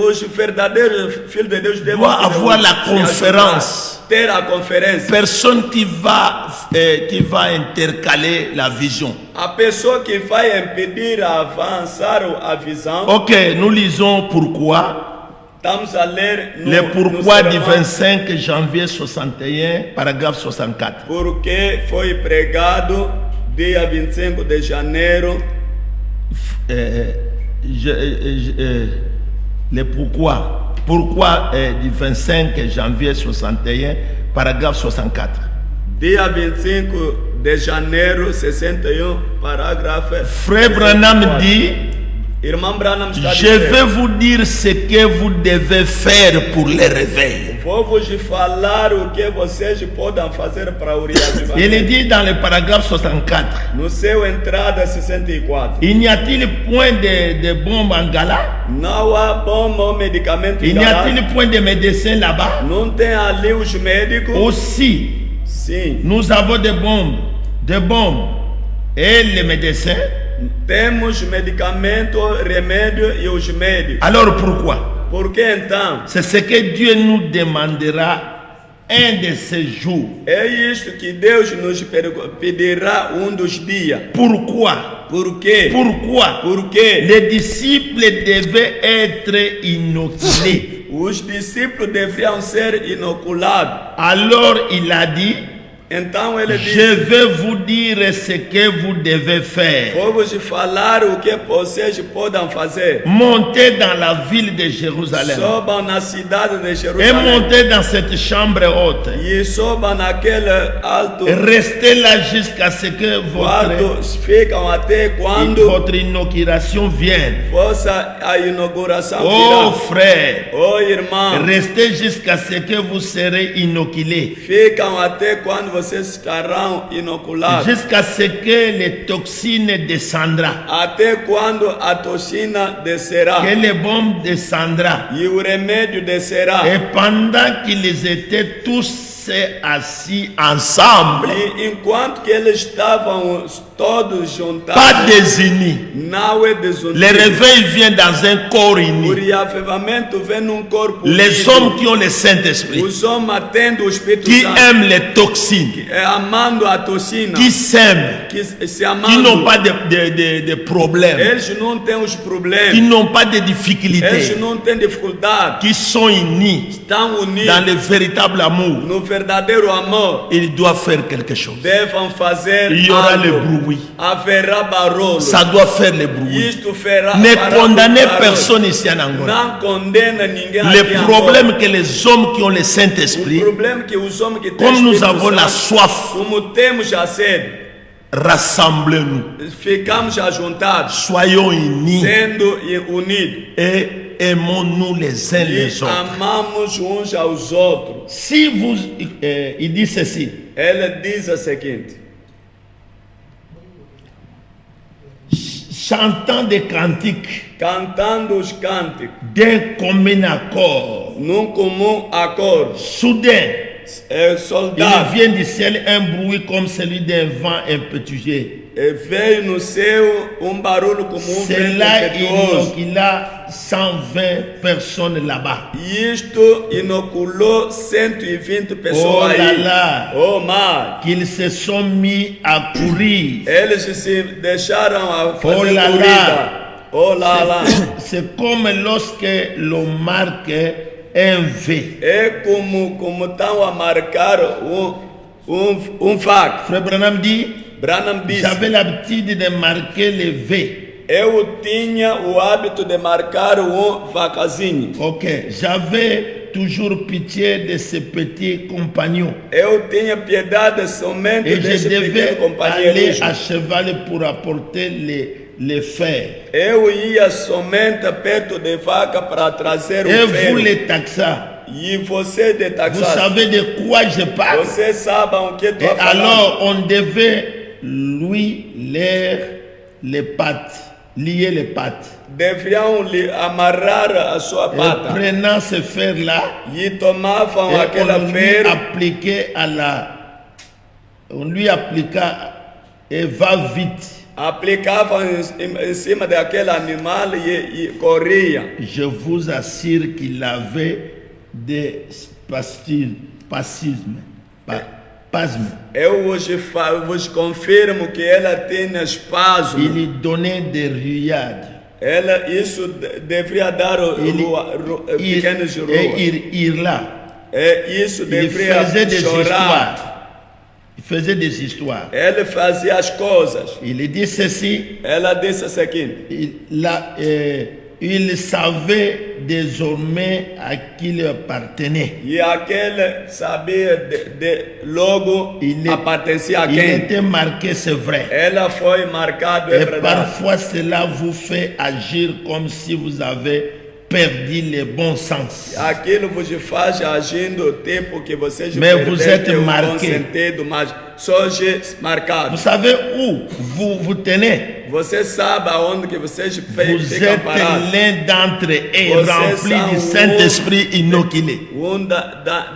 Speaker 5: Os verdadeiros filhos de Deus devem
Speaker 7: Doit avoir la
Speaker 5: se ajudar,
Speaker 7: conférence.
Speaker 5: ter a conferência.
Speaker 7: Personne qui va intercaler la vision.
Speaker 5: A pessoa que vai impedir a avançar a visão.
Speaker 7: Ok, nous lisons pourquoi.
Speaker 5: Estamos a ler
Speaker 7: Le pourquoi du
Speaker 5: sermão,
Speaker 7: 25 janvier 61, paragraphe 64.
Speaker 5: porque foi pregado dia 25 de janeiro.
Speaker 7: Le pourquoi. Pourquoi du 25 janvier 61, paragraphe 64.
Speaker 5: dia 25 de janeiro 61, parágrafo.
Speaker 7: Frère Branham dit,
Speaker 5: Irmão Branham está
Speaker 7: je vais vous dire ce que vous devez faire pour le réveil.
Speaker 5: Vou vos falar o que vocês podem fazer para o reavivamento.
Speaker 7: Il dit dans le paragraphe 64,
Speaker 5: No seu entrada 64.
Speaker 7: il n'y a-t-il point de bombes en Gala?
Speaker 5: Não há bomba ou medicamento
Speaker 7: Il n'y
Speaker 5: Galá.
Speaker 7: a-t-il point de médecins là-bas?
Speaker 5: Não tem ali os médicos?
Speaker 7: Aussi,
Speaker 5: Sim.
Speaker 7: nous avons des bombes et les médecins.
Speaker 5: Temos medicamento, remédio e os médicos.
Speaker 7: Alors pourquoi?
Speaker 5: Por que então?
Speaker 7: C'est ce que Dieu nous demandera un de ces jours.
Speaker 5: É isto que Deus nos pedirá dos dias.
Speaker 7: Pourquoi?
Speaker 5: Por quê?
Speaker 7: Pourquoi?
Speaker 5: Por quê?
Speaker 7: Les disciples devaient être inoculés.
Speaker 5: Os discípulos deveriam ser inoculados.
Speaker 7: Alors il a dit,
Speaker 5: Então ele
Speaker 7: je
Speaker 5: disse:
Speaker 7: vais vous dire ce que vous devez faire.
Speaker 5: vou vos falar o que vocês podem fazer.
Speaker 7: Montez dans la ville de Jérusalem
Speaker 5: Sobam na cidade de
Speaker 7: et
Speaker 5: Jerusalém.
Speaker 7: montez dans cette chambre haute.
Speaker 5: E sobam naquele alto
Speaker 7: Restez là jusqu'à ce que
Speaker 5: quarto. Ficam até quando
Speaker 7: votre inoculation vienne.
Speaker 5: vossa a inauguração
Speaker 7: Oh
Speaker 5: virá.
Speaker 7: frère,
Speaker 5: Oh irmão,
Speaker 7: restez jusqu'à ce que vous serez inoculés.
Speaker 5: ficam até quando vocês estarão inoculados.
Speaker 7: Jusqu'à ce que les toxines descendront.
Speaker 5: Até quando a toxina descerá
Speaker 7: Que les bombes descendront.
Speaker 5: e o remédio descerá.
Speaker 7: Et pendant qu'ils étaient tous assis ensemble,
Speaker 5: E enquanto que eles estavam todos
Speaker 7: pas
Speaker 5: juntados,
Speaker 7: désunis,
Speaker 5: não é desunido.
Speaker 7: le réveil vient dans un corps
Speaker 5: O
Speaker 7: uni.
Speaker 5: reavivamento vem num corpo
Speaker 7: Les
Speaker 5: unido.
Speaker 7: hommes qui ont le Saint-Esprit,
Speaker 5: Os homens tendo o Espírito
Speaker 7: qui
Speaker 5: Santo,
Speaker 7: aiment les toxines,
Speaker 5: amando a toxina,
Speaker 7: qui s'aiment,
Speaker 5: que se
Speaker 7: qui
Speaker 5: amando,
Speaker 7: n'ont pas de problèmes,
Speaker 5: eles não têm os
Speaker 7: qui
Speaker 5: problemas,
Speaker 7: n'ont pas de
Speaker 5: eles
Speaker 7: difficultés,
Speaker 5: não têm dificuldade,
Speaker 7: qui sont unis
Speaker 5: estão
Speaker 7: dans
Speaker 5: unidos
Speaker 7: le véritable amour.
Speaker 5: no verdadeiro amor.
Speaker 7: Ils doivent faire quelque chose.
Speaker 5: Devem fazer
Speaker 7: Il y aura
Speaker 5: algo.
Speaker 7: le bruit.
Speaker 5: Haverá barulho.
Speaker 7: Ça doit faire le bruit.
Speaker 5: Isto fará.
Speaker 7: Ne
Speaker 5: fará
Speaker 7: condamnez
Speaker 5: barulho.
Speaker 7: personne ici en Angola.
Speaker 5: Não condena ninguém.
Speaker 7: Le
Speaker 5: aqui em
Speaker 7: problème
Speaker 5: Angola.
Speaker 7: que les hommes qui ont le
Speaker 5: O
Speaker 7: Saint-Esprit,
Speaker 5: problema é que os homens que têm
Speaker 7: comme nous
Speaker 5: Espírito
Speaker 7: avons la
Speaker 5: Santo,
Speaker 7: soif,
Speaker 5: como temos a sede,
Speaker 7: rassemblez-nous,
Speaker 5: ficamos ajuntados,
Speaker 7: soyons unis
Speaker 5: sendo unidos.
Speaker 7: et aimons-nous les uns
Speaker 5: E
Speaker 7: les autres.
Speaker 5: amamos uns aos outros.
Speaker 7: Si vous, il dit ceci,
Speaker 5: Ele diz o seguinte:
Speaker 7: chantant des cantiques
Speaker 5: cantando os cânticos
Speaker 7: d'un commun accord,
Speaker 5: num comum acordo,
Speaker 7: soudain, il
Speaker 5: soldado
Speaker 7: vient du ciel un bruit comme celui d'un vent impétueux.
Speaker 5: veio no céu barulho como vento
Speaker 7: Cela
Speaker 5: impetuoso.
Speaker 7: inocula 120 personnes là-bas.
Speaker 5: E isto inoculou 120 pessoas
Speaker 7: Oh lá
Speaker 5: aí.
Speaker 7: lá.
Speaker 5: Oh, mas
Speaker 7: Qu'ils se sont mis à courir.
Speaker 5: eles se deixaram a
Speaker 7: Oh
Speaker 5: fazer
Speaker 7: lá
Speaker 5: corrida.
Speaker 7: lá.
Speaker 5: Oh lá lá.
Speaker 7: C'est comme lorsque l'on marque un V.
Speaker 5: É como estão a marcar fac.
Speaker 7: Frère Branham dit,
Speaker 5: Branham disse:
Speaker 7: j'avais l'habitude de marquer le V.
Speaker 5: eu tinha o hábito de marcar vacazinho.
Speaker 7: Ok, j'avais toujours pitié de ces petits compagnons.
Speaker 5: Eu tinha piedade somente
Speaker 7: Et je
Speaker 5: desse
Speaker 7: devais
Speaker 5: pequeno
Speaker 7: aller
Speaker 5: companheiro.
Speaker 7: à cheval pour apporter les fers.
Speaker 5: Eu ia somente perto de vaca para trazer
Speaker 7: Et
Speaker 5: o
Speaker 7: vous
Speaker 5: ferro.
Speaker 7: les taxas,
Speaker 5: E você de
Speaker 7: vous
Speaker 5: taxar,
Speaker 7: savez de quoi je parle?
Speaker 5: você sabe o que
Speaker 7: Et
Speaker 5: estou falando.
Speaker 7: alors on devait lui les pattes, lier les pattes.
Speaker 5: Deveriam lhe amarrar a sua
Speaker 7: Et
Speaker 5: pata.
Speaker 7: prenant ce fer-là,
Speaker 5: E tomavam
Speaker 7: et
Speaker 5: aquela
Speaker 7: on lui
Speaker 5: ferro,
Speaker 7: appliquait on lui appliqua et va vite.
Speaker 5: aplicavam em cima daquele animal e corria.
Speaker 7: Je vous assure qu'il avait des spasmes.
Speaker 5: Eu vos confirmo que ela tinha espasmo.
Speaker 7: Il lui donnait des riades.
Speaker 5: Isso deveria dar pequenos ruas.
Speaker 7: Et il là.
Speaker 5: Isso
Speaker 7: Il
Speaker 5: deveria
Speaker 7: faisait des
Speaker 5: chorar.
Speaker 7: histoires. Il faisait des histoires.
Speaker 5: Ele fazia as coisas.
Speaker 7: Il dit ceci.
Speaker 5: Ela disse o seguinte:
Speaker 7: il savait désormais à qui il appartenait.
Speaker 5: E aquele sabia logo
Speaker 7: Il
Speaker 5: pertencia a
Speaker 7: il
Speaker 5: quem.
Speaker 7: était marqué, c'est vrai.
Speaker 5: Ela foi marcado, é
Speaker 7: Et
Speaker 5: verdade.
Speaker 7: parfois cela vous fait agir comme si vous avez perdu le bon sens.
Speaker 5: Aquilo vos faz agindo o tempo que vocês
Speaker 7: Mais vous êtes
Speaker 5: o bom
Speaker 7: marqué.
Speaker 5: sentido, mas sois marcado.
Speaker 7: Vous savez où vous vous tenez?
Speaker 5: Você sabe aonde que vocês
Speaker 7: Vous
Speaker 5: ficam
Speaker 7: êtes
Speaker 5: parados.
Speaker 7: l'un d'entre eux,
Speaker 5: Vocês
Speaker 7: rempli
Speaker 5: são
Speaker 7: du Saint-Esprit inoculé.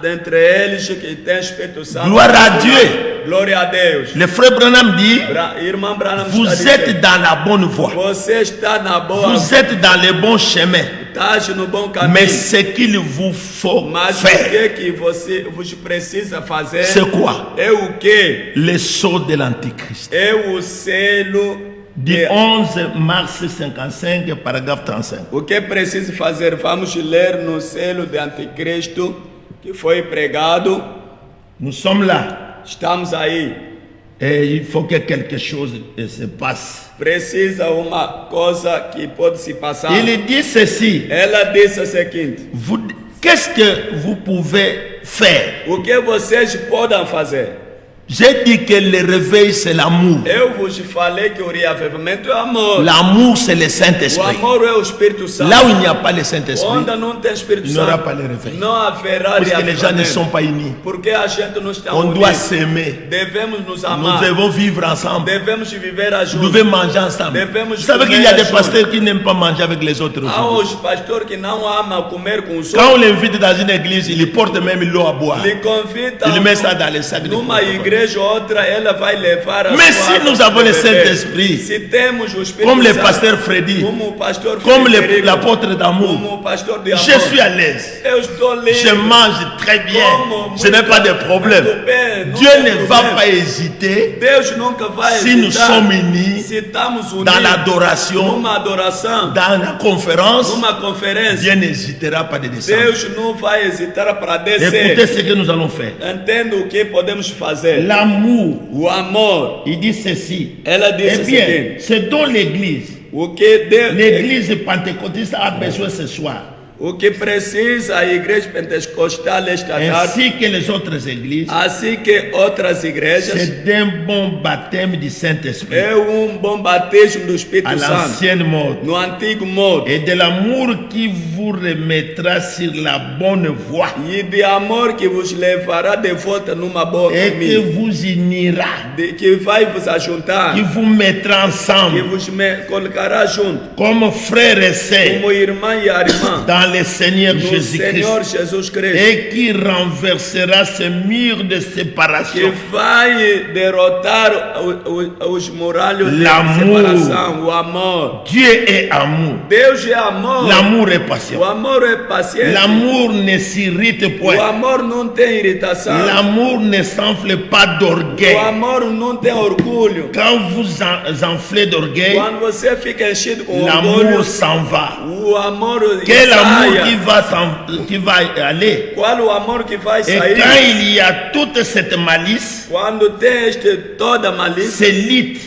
Speaker 5: Dentre eles que tem Espírito Santo.
Speaker 7: Gloire à Dieu.
Speaker 5: Glória a Deus.
Speaker 7: Le frère Branham dit,
Speaker 5: Irmã Branham
Speaker 7: vous
Speaker 5: está
Speaker 7: êtes
Speaker 5: dizendo,
Speaker 7: dans la bonne voie.
Speaker 5: você está na boa,
Speaker 7: Vous êtes dans le bon chemin.
Speaker 5: está no bom caminho.
Speaker 7: Mais ce qu'il vous faut
Speaker 5: Mas o
Speaker 7: faire,
Speaker 5: que você vos precisa fazer
Speaker 7: c'est quoi?
Speaker 5: é o que?
Speaker 7: Le sceau de l'Antichrist.
Speaker 5: É o selo
Speaker 7: Du 11 mars 55, paragraphe 35.
Speaker 5: O que precisa fazer? Vamos ler no selo de Anticristo que foi pregado.
Speaker 7: Nous sommes là.
Speaker 5: Estamos aí.
Speaker 7: Et il faut que quelque chose se passe.
Speaker 5: Precisa uma coisa que pode se passar.
Speaker 7: Il dit ceci.
Speaker 5: Ela disse o seguinte:
Speaker 7: Qu'est-ce que vous pouvez faire?
Speaker 5: o que vocês podem fazer?
Speaker 7: J'ai dit que le réveil, c'est l'amour.
Speaker 5: Eu vos falei que o reavivamento é amor.
Speaker 7: L'amour, c'est le
Speaker 5: O
Speaker 7: Saint-Esprit.
Speaker 5: amor é o Espírito Santo.
Speaker 7: Là où il n'y a pas le Saint-Esprit,
Speaker 5: Onde não tem Espírito
Speaker 7: il n'y aura
Speaker 5: Santo,
Speaker 7: pas le réveil.
Speaker 5: não haverá
Speaker 7: Parce que les gens ne
Speaker 5: reavivamento.
Speaker 7: sont pas unis.
Speaker 5: Porque a gente não está
Speaker 7: On doit
Speaker 5: unido.
Speaker 7: s'aimer.
Speaker 5: Devemos nos
Speaker 7: Nous
Speaker 5: amar.
Speaker 7: devons vivre ensemble.
Speaker 5: Devemos viver
Speaker 7: Nous
Speaker 5: juntos.
Speaker 7: devons manger ensemble.
Speaker 5: Devemos
Speaker 7: Vous savez qu'il y a
Speaker 5: comer
Speaker 7: des
Speaker 5: juntos.
Speaker 7: pasteurs qui n'aiment pas manger avec les autres
Speaker 5: Há
Speaker 7: aujourd'hui.
Speaker 5: os pastores que não amam comer com os
Speaker 7: Quand on
Speaker 5: outros.
Speaker 7: l'invite dans une église, il porte même l'eau à boire.
Speaker 5: Lhe convida
Speaker 7: Il met ça dans les sacs de
Speaker 5: numa
Speaker 7: protocole.
Speaker 5: igreja ou outra, ela vai levar a
Speaker 7: Mais
Speaker 5: sua
Speaker 7: si nous
Speaker 5: água
Speaker 7: avons le
Speaker 5: para beber.
Speaker 7: Saint-Esprit,
Speaker 5: Se temos o Espírito
Speaker 7: comme le
Speaker 5: Santo,
Speaker 7: pasteur Freddy,
Speaker 5: como o pastor
Speaker 7: comme
Speaker 5: Frederico,
Speaker 7: l'apôtre d'amour,
Speaker 5: como o pastor de amor,
Speaker 7: je suis à l'aise.
Speaker 5: eu estou livre.
Speaker 7: Je mange très bien.
Speaker 5: Como
Speaker 7: Je n'ai pas de problème.
Speaker 5: muito bem, não
Speaker 7: Dieu
Speaker 5: tem
Speaker 7: ne va
Speaker 5: problema.
Speaker 7: pas hésiter
Speaker 5: Deus nunca vai
Speaker 7: si nous
Speaker 5: hesitar.
Speaker 7: sommes unis
Speaker 5: Se estamos unidos
Speaker 7: dans l'adoration,
Speaker 5: numa adoração,
Speaker 7: dans la conférence.
Speaker 5: numa conferência,
Speaker 7: Dieu n'hésitera pas de descendre.
Speaker 5: Deus não vai hesitar para
Speaker 7: Écoutez
Speaker 5: descer.
Speaker 7: ce que nous allons faire.
Speaker 5: Entenda o que podemos fazer.
Speaker 7: L'amour,
Speaker 5: O amor,
Speaker 7: il dit ceci.
Speaker 5: ela
Speaker 7: Eh
Speaker 5: disse o
Speaker 7: bien,
Speaker 5: seguinte:
Speaker 7: c'est dont l'Église,
Speaker 5: o que Deus,
Speaker 7: l'Église pentecôtiste a besoin ce soir,
Speaker 5: o que precisa a igreja pentecostal esta tarde,
Speaker 7: ainsi que les autres églises,
Speaker 5: assim que outras igrejas,
Speaker 7: c'est d'un bon baptême du Saint-Esprit
Speaker 5: é bom batismo do Espírito
Speaker 7: à
Speaker 5: Santo,
Speaker 7: l'ancienne mode
Speaker 5: no antigo modo,
Speaker 7: et de l'amour qui vous remettra sur la bonne voie
Speaker 5: e de amor que vos levará de volta numa boa
Speaker 7: et que
Speaker 5: caminho,
Speaker 7: vous unira,
Speaker 5: que vai vos ajuntar,
Speaker 7: qui vous mettra
Speaker 5: que
Speaker 7: ensemble
Speaker 5: vos colocará junto,
Speaker 7: comme frères et sœurs
Speaker 5: como irmã e irmã,
Speaker 7: dans le Seigneur
Speaker 5: no
Speaker 7: Jésus-Christ
Speaker 5: Senhor Jesus Cristo,
Speaker 7: et qui renversera ce mur de
Speaker 5: que
Speaker 7: séparation.
Speaker 5: vai derrotar os muralhos de
Speaker 7: L'amour.
Speaker 5: separação, o amor.
Speaker 7: Dieu est amour.
Speaker 5: Deus é amor.
Speaker 7: L'amour est patient.
Speaker 5: O amor é paciente.
Speaker 7: L'amour ne s'irrite
Speaker 5: O
Speaker 7: point.
Speaker 5: amor não tem irritação.
Speaker 7: L'amour ne s'enfle pas
Speaker 5: O
Speaker 7: d'orgueil.
Speaker 5: amor não tem orgulho.
Speaker 7: Quand vous enflez d'orgueil,
Speaker 5: Quando você fica enchido com
Speaker 7: l'amour
Speaker 5: orgulho,
Speaker 7: s'en va.
Speaker 5: o amor
Speaker 7: Quel amour
Speaker 5: saia.
Speaker 7: qui va aller?
Speaker 5: Qual o amor que vai
Speaker 7: Et
Speaker 5: sair?
Speaker 7: quand il y a toute cette malice,
Speaker 5: Quando tem toda malícia,
Speaker 7: c'est lutte,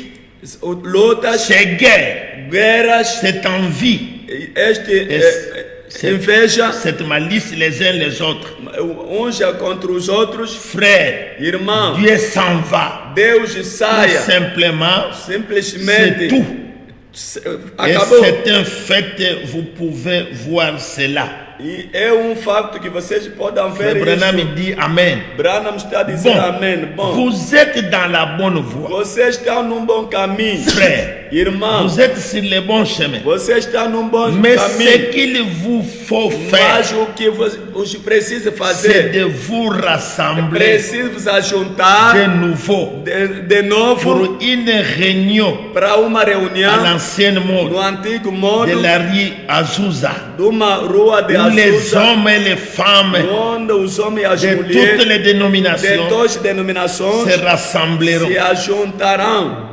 Speaker 5: lutas,
Speaker 7: c'est guerre,
Speaker 5: guerras,
Speaker 7: c'est envie,
Speaker 5: inveja,
Speaker 7: cette malice les uns les autres.
Speaker 5: uns contra os outros,
Speaker 7: Frères,
Speaker 5: irmão,
Speaker 7: Dieu s'en va.
Speaker 5: Deus
Speaker 7: Tout
Speaker 5: saia,
Speaker 7: simplement,
Speaker 5: simplesmente
Speaker 7: c'est tout. Et
Speaker 5: acabou.
Speaker 7: c'est un fait, vous pouvez voir cela.
Speaker 5: E é fato que vocês podem ver
Speaker 7: Frère Branham
Speaker 5: isso.
Speaker 7: dit Amen.
Speaker 5: Branham está dizendo
Speaker 7: Bon,
Speaker 5: amém. Bom,
Speaker 7: vous êtes dans la bonne voie.
Speaker 5: vocês estão num bom caminho,
Speaker 7: Frère,
Speaker 5: irmão.
Speaker 7: vous êtes sur le bon chemin.
Speaker 5: Vocês estão num bom
Speaker 7: Mais ce
Speaker 5: caminho.
Speaker 7: qu'il vous faut
Speaker 5: Mas
Speaker 7: faire,
Speaker 5: o que você precisa
Speaker 7: c'est
Speaker 5: fazer,
Speaker 7: de vous rassembler
Speaker 5: precisa vos ajuntar
Speaker 7: de nouveau
Speaker 5: de novo
Speaker 7: pour une réunion
Speaker 5: para uma
Speaker 7: à
Speaker 5: reunião
Speaker 7: l'ancienne
Speaker 5: no
Speaker 7: mode
Speaker 5: antigo modo
Speaker 7: de la rue Azusa,
Speaker 5: de uma rua de
Speaker 7: où les
Speaker 5: Azusa,
Speaker 7: hommes et les femmes
Speaker 5: onde os homens e as
Speaker 7: de toutes
Speaker 5: mulheres
Speaker 7: les
Speaker 5: de
Speaker 7: dénominations
Speaker 5: todas as denominações
Speaker 7: se rassembleront.
Speaker 5: se ajuntarão.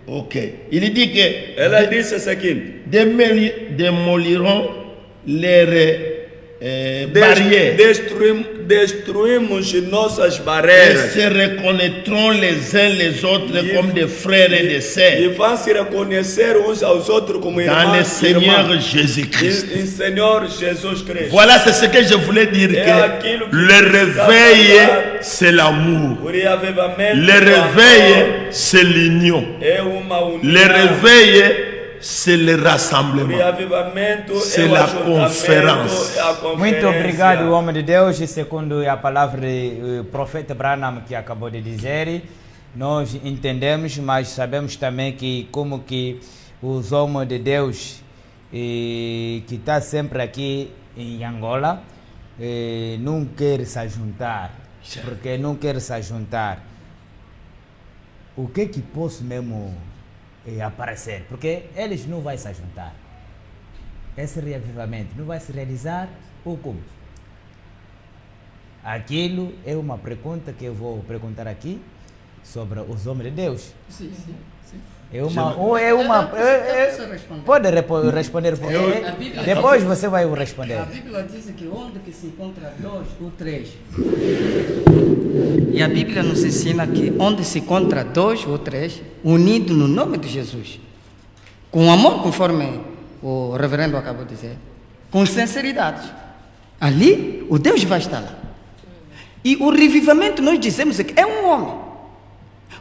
Speaker 7: Ok. Il dit que
Speaker 5: Ela disse o seguinte:
Speaker 7: démoliront les barrières
Speaker 5: destruímos nossas
Speaker 7: et
Speaker 5: barreiras.
Speaker 7: se reconnaîtront les uns les autres comme des frères et des
Speaker 5: E
Speaker 7: sœurs
Speaker 5: vão se reconhecer uns aos outros como
Speaker 7: dans le
Speaker 5: irmãos e irmãs.
Speaker 7: Seigneur Jésus-Christ.
Speaker 5: Em Senhor Jesus Cristo.
Speaker 7: Voilà, c'est ce que je voulais dire, que le réveil, c'est l'amour.
Speaker 5: O reavivamento
Speaker 7: Le
Speaker 5: do amor
Speaker 7: réveil, c'est l'union.
Speaker 5: é uma união.
Speaker 7: Le réveil, c'est le
Speaker 5: O
Speaker 7: rassemblement.
Speaker 5: reavivamento
Speaker 7: C'est
Speaker 5: é o
Speaker 7: la
Speaker 5: ajuntamento,
Speaker 7: conferência.
Speaker 5: é a conferência.
Speaker 6: Muito obrigado, homem de Deus. E segundo a palavra do profeta Branham que acabou de dizer, nós entendemos, mas sabemos também que como que os homens de Deus que está sempre aqui em Angola não quer se juntar, porque não quer se juntar. O que posso mesmo aparecer? Porque eles não vão se juntar. Esse reavivamento não vai se realizar ou como? Aquilo é uma pergunta que eu vou perguntar aqui sobre os homens de Deus.
Speaker 4: Sim, sim, sim.
Speaker 6: É uma, ou é uma.
Speaker 4: Posso responder?
Speaker 6: Pode responder por
Speaker 4: A Bíblia-
Speaker 6: depois você vai responder.
Speaker 4: A Bíblia diz que onde que se encontra dois ou três. E a Bíblia nos ensina que onde se encontra dois ou três, unidos no nome de Jesus, com amor, conforme o reverendo acabou de dizer, com sinceridade, ali o Deus vai estar lá. E o revivamento nós dizemos que é um homem.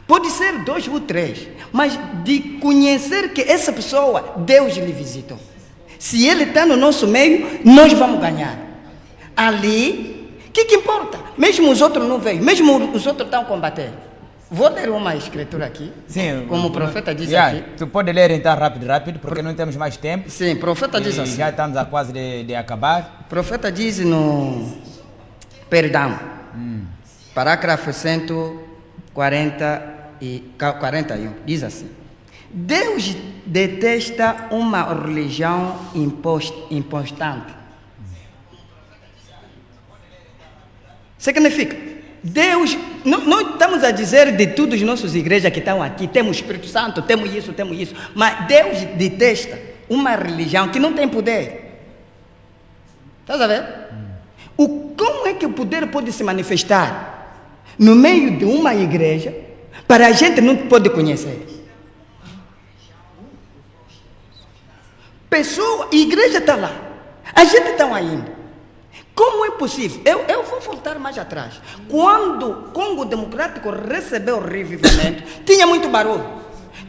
Speaker 4: Pode ser dois ou três, mas de conhecer que essa pessoa, Deus lhe visitou. Se ele está no nosso meio, nós vamos ganhar. Ali, o que importa? Mesmo os outros não veem, mesmo os outros estão combatendo. Vou ler uma escritura aqui,
Speaker 6: Sim,
Speaker 4: como o profeta diz
Speaker 6: yeah,
Speaker 4: aqui.
Speaker 6: tu pode ler então rápido, porque não temos mais tempo.
Speaker 4: Sim, o profeta diz
Speaker 6: E
Speaker 4: assim.
Speaker 6: já estamos a quase de acabar.
Speaker 4: O profeta diz no. Perdão. Parágrafo 141. Diz assim: Deus detesta uma religião impostante. Significa, Deus, nós estamos a dizer de todas as nossas igrejas que estão aqui, temos Espírito Santo, temos isso, mas Deus detesta uma religião que não tem poder. Estás a ver? Como é que o poder pode se manifestar no meio de uma igreja para a gente não pode conhecer? Pessoa, a igreja está lá, a gente está indo. Como é possível? Eu vou voltar mais atrás. Quando o Congo Democrático recebeu o revivamento, tinha muito barulho,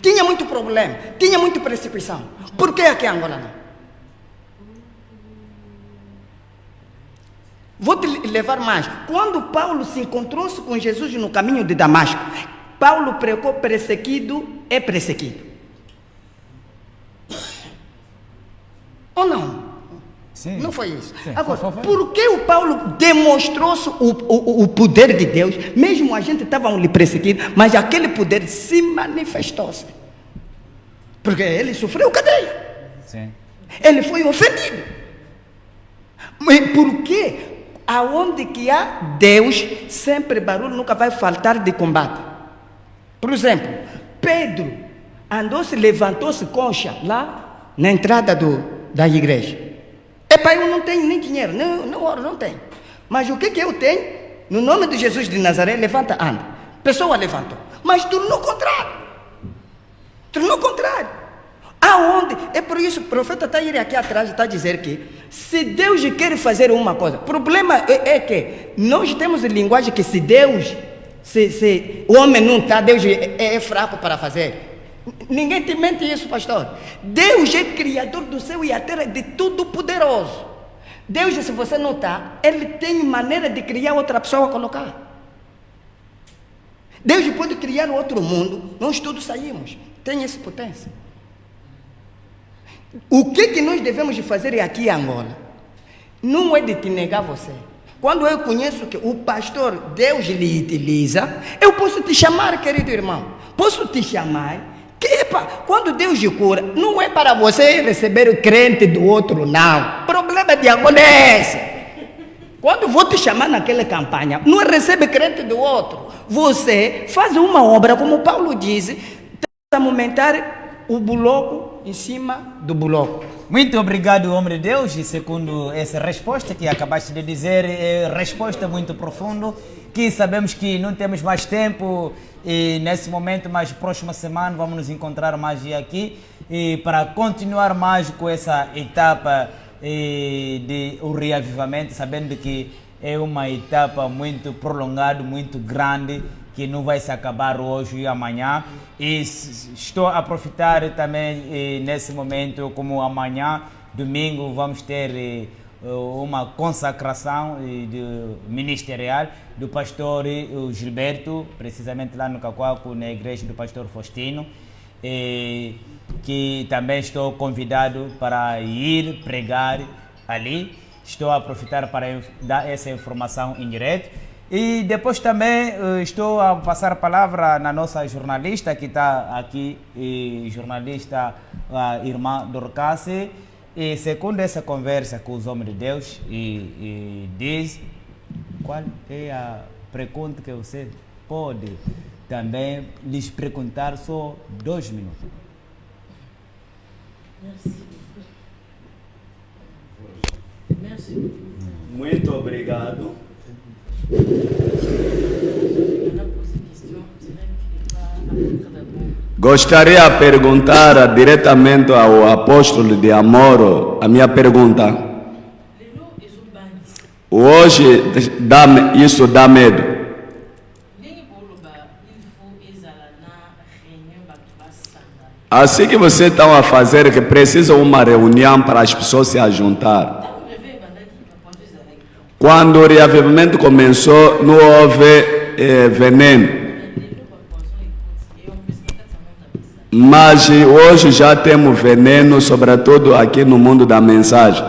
Speaker 4: tinha muito problema, tinha muita perseguição. Por que aqui em Angola não? Vou te levar mais. Quando Paulo se encontrou com Jesus no caminho de Damasco, Paulo pregou perseguido é perseguido. Ou não?
Speaker 6: Sim.
Speaker 4: Não foi isso.
Speaker 6: Sim,
Speaker 4: Agora,
Speaker 6: foi.
Speaker 4: por que o Paulo demonstrou o poder de Deus? Mesmo a gente estava lhe perseguindo, mas aquele poder se manifestou-se. Porque ele sofreu cadeia.
Speaker 6: Sim.
Speaker 4: Ele foi ofendido. Mas por quê? Aonde que há Deus, sempre barulho, nunca vai faltar de combate. Por exemplo, Pedro andou-se, levantou-se concha lá na entrada da igreja. Epá, eu não tenho nem dinheiro, não tenho. Mas o que eu tenho? No nome de Jesus de Nazaré, levanta, anda. Pessoa levantou. Mas tornou contrário. Aonde? É por isso, o profeta está aí aqui atrás, está a dizer que se Deus quer fazer uma coisa, o problema é que nós temos linguagem que se Deus, se o homem não está, Deus é fraco para fazer. Ninguém te mente isso, pastor. Deus é criador do céu e a terra, de tudo poderoso. Deus, se você não está, Ele tem maneira de criar outra pessoa a colocar. Deus pode criar outro mundo, nós todos saímos. Tem essa potência. O que nós devemos fazer aqui em Angola? Não é de te negar você. Quando eu conheço que o pastor, Deus lhe utiliza, eu posso te chamar, querido irmão. Posso te chamar. Que, quando Deus te cura, não é para você receber o crente do outro, não. O problema de Angola é esse. Quando vou te chamar naquela campanha, não recebe crente do outro. Você faz uma obra, como Paulo diz, a aumentar o bloco em cima do bloco.
Speaker 6: Muito obrigado, homem de Deus. E segundo essa resposta que acabaste de dizer, é resposta muito profunda, que sabemos que não temos mais tempo e nesse momento, mas próxima semana vamos nos encontrar mais aqui e para continuar mais com essa etapa de o reavivamento, sabendo que é uma etapa muito prolongada, muito grande, que não vai se acabar hoje e amanhã. E estou a aproveitar também nesse momento, como amanhã, domingo, vamos ter uma consagração ministerial do pastor Gilberto, precisamente lá no Cacoaco, na igreja do pastor Faustino, que também estou convidado para ir pregar ali. Estou a aproveitar para dar essa informação em direto. E depois também estou a passar a palavra na nossa jornalista que está aqui, jornalista a irmã Dorcas. E segundo essa conversa com os homens de Deus, diz qual é a pergunta que você pode também lhes perguntar, só 2 minutos.
Speaker 2: Merci.
Speaker 5: Muito obrigado. Gostaria de perguntar diretamente ao apóstolo de Amor a minha pergunta. Hoje isso dá medo. Assim que vocês estão a fazer, que precisa uma reunião para as pessoas se juntar. Quando o reavivamento começou, não houve veneno. Mas hoje já temos veneno, sobretudo aqui no mundo da mensagem.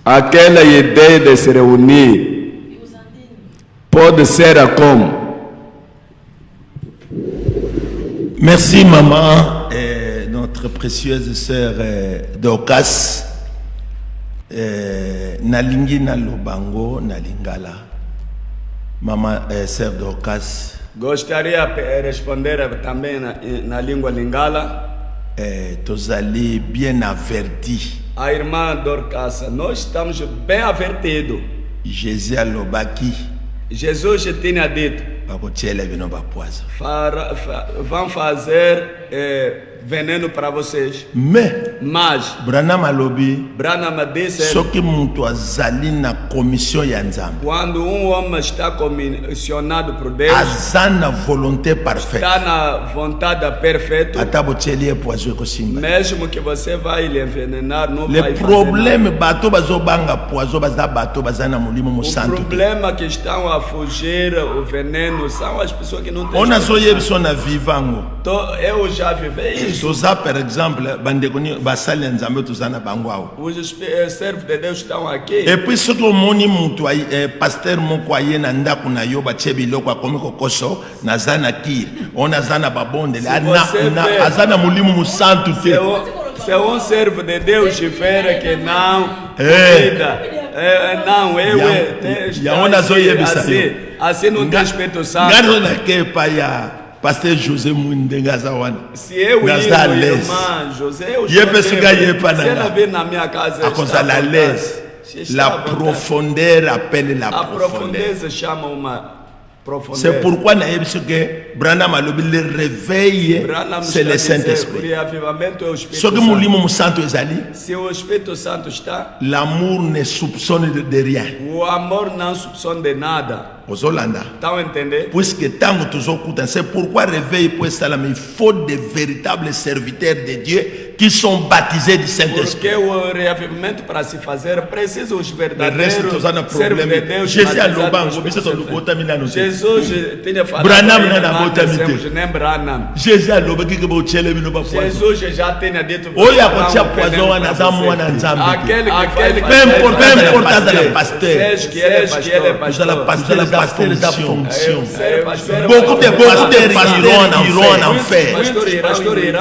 Speaker 5: Aquela ideia de se reunir pode ser como?
Speaker 7: Merci maman, notre précieuse sœur Dorcas. Nalingi na Lubango, na Lingala. Maman, sœur Dorcas.
Speaker 5: Gostaria de responder também na língua Lingala.
Speaker 7: Tozali bien averti.
Speaker 5: A irmã Dorcas, nós estamos bem avertidos.
Speaker 7: Jésus alobaki.
Speaker 5: Jesus tinha dito: vão fazer veneno para vocês. Mas
Speaker 7: Branham alobi.
Speaker 5: Branham disse:
Speaker 7: soki muntu azali na commission ya Nzambe,
Speaker 5: quando homem está comissionado por Deus,
Speaker 7: aza na volonté parfaite,
Speaker 5: está na vontade perfeita,
Speaker 7: ata botieli poison kosimba.
Speaker 5: Mesmo que você vai lhe envenenar, não vai fazer nada.
Speaker 7: Le problème bato bazobanga poison baza bato baza na mulimo mo santo.
Speaker 5: O problema que estão a fugir o veneno são as pessoas que não têm.
Speaker 7: Ona zoyebso na vivango.
Speaker 5: Eu já vivi isso.
Speaker 7: Toza, por exemplo, bandegoni basali Nzambe tozana bangwao.
Speaker 5: Os servos de Deus estão aqui.
Speaker 7: Et puis ce que moni muntu pasteur moko aye na ndako na yo batie biloko akomi kokoso na zana kir. Ona zana babonde na azana mulimo musantu te.
Speaker 5: Se servo de Deus tiver que não não,
Speaker 7: yaona zoyebisa
Speaker 5: assim não tem Espírito Santo.
Speaker 7: Ngaro na kepa ya Pasteur José Mundengaza wana.
Speaker 5: Se eu e irmã José,
Speaker 7: na minha casa, a l'aise. La profondeur appelle la profondeur.
Speaker 5: Chama uma profondeur.
Speaker 7: C'est pourquoi na yebso que Branham alobi le réveil, c'est le Saint-Esprit. Ce que mulimo musanto ezali,
Speaker 5: se o Espírito Santo está,
Speaker 7: l'amour ne soupçonne de rien.
Speaker 5: O amor não soupçonne de nada.
Speaker 7: Ozolanda.
Speaker 5: T'as entendu?
Speaker 7: Puisque tant que toujours écoutent, c'est pourquoi réveil pour ça, mais il faut de véritables serviteurs de Dieu qui sont baptisés du Saint-Esprit.
Speaker 5: Porque o reavivamento para se fazer precisa os verdadeiros
Speaker 7: servos de Deus. Jesus alobango, biso to lukota mina no.
Speaker 5: Jesus tinha falado.
Speaker 7: Branham na bota mite.
Speaker 5: Nem Branham.
Speaker 7: Jesus aloba que bo chele bino ba poison.
Speaker 5: Jesus já tinha dito.
Speaker 7: Olha ko tia poison wana zamu wana nzambe.
Speaker 5: Aquele
Speaker 7: bem importante da pasteur.
Speaker 5: Seja que ele é pastor.
Speaker 7: Pasteurs da fonction. Beaucoup de pasteurs iront en enfer.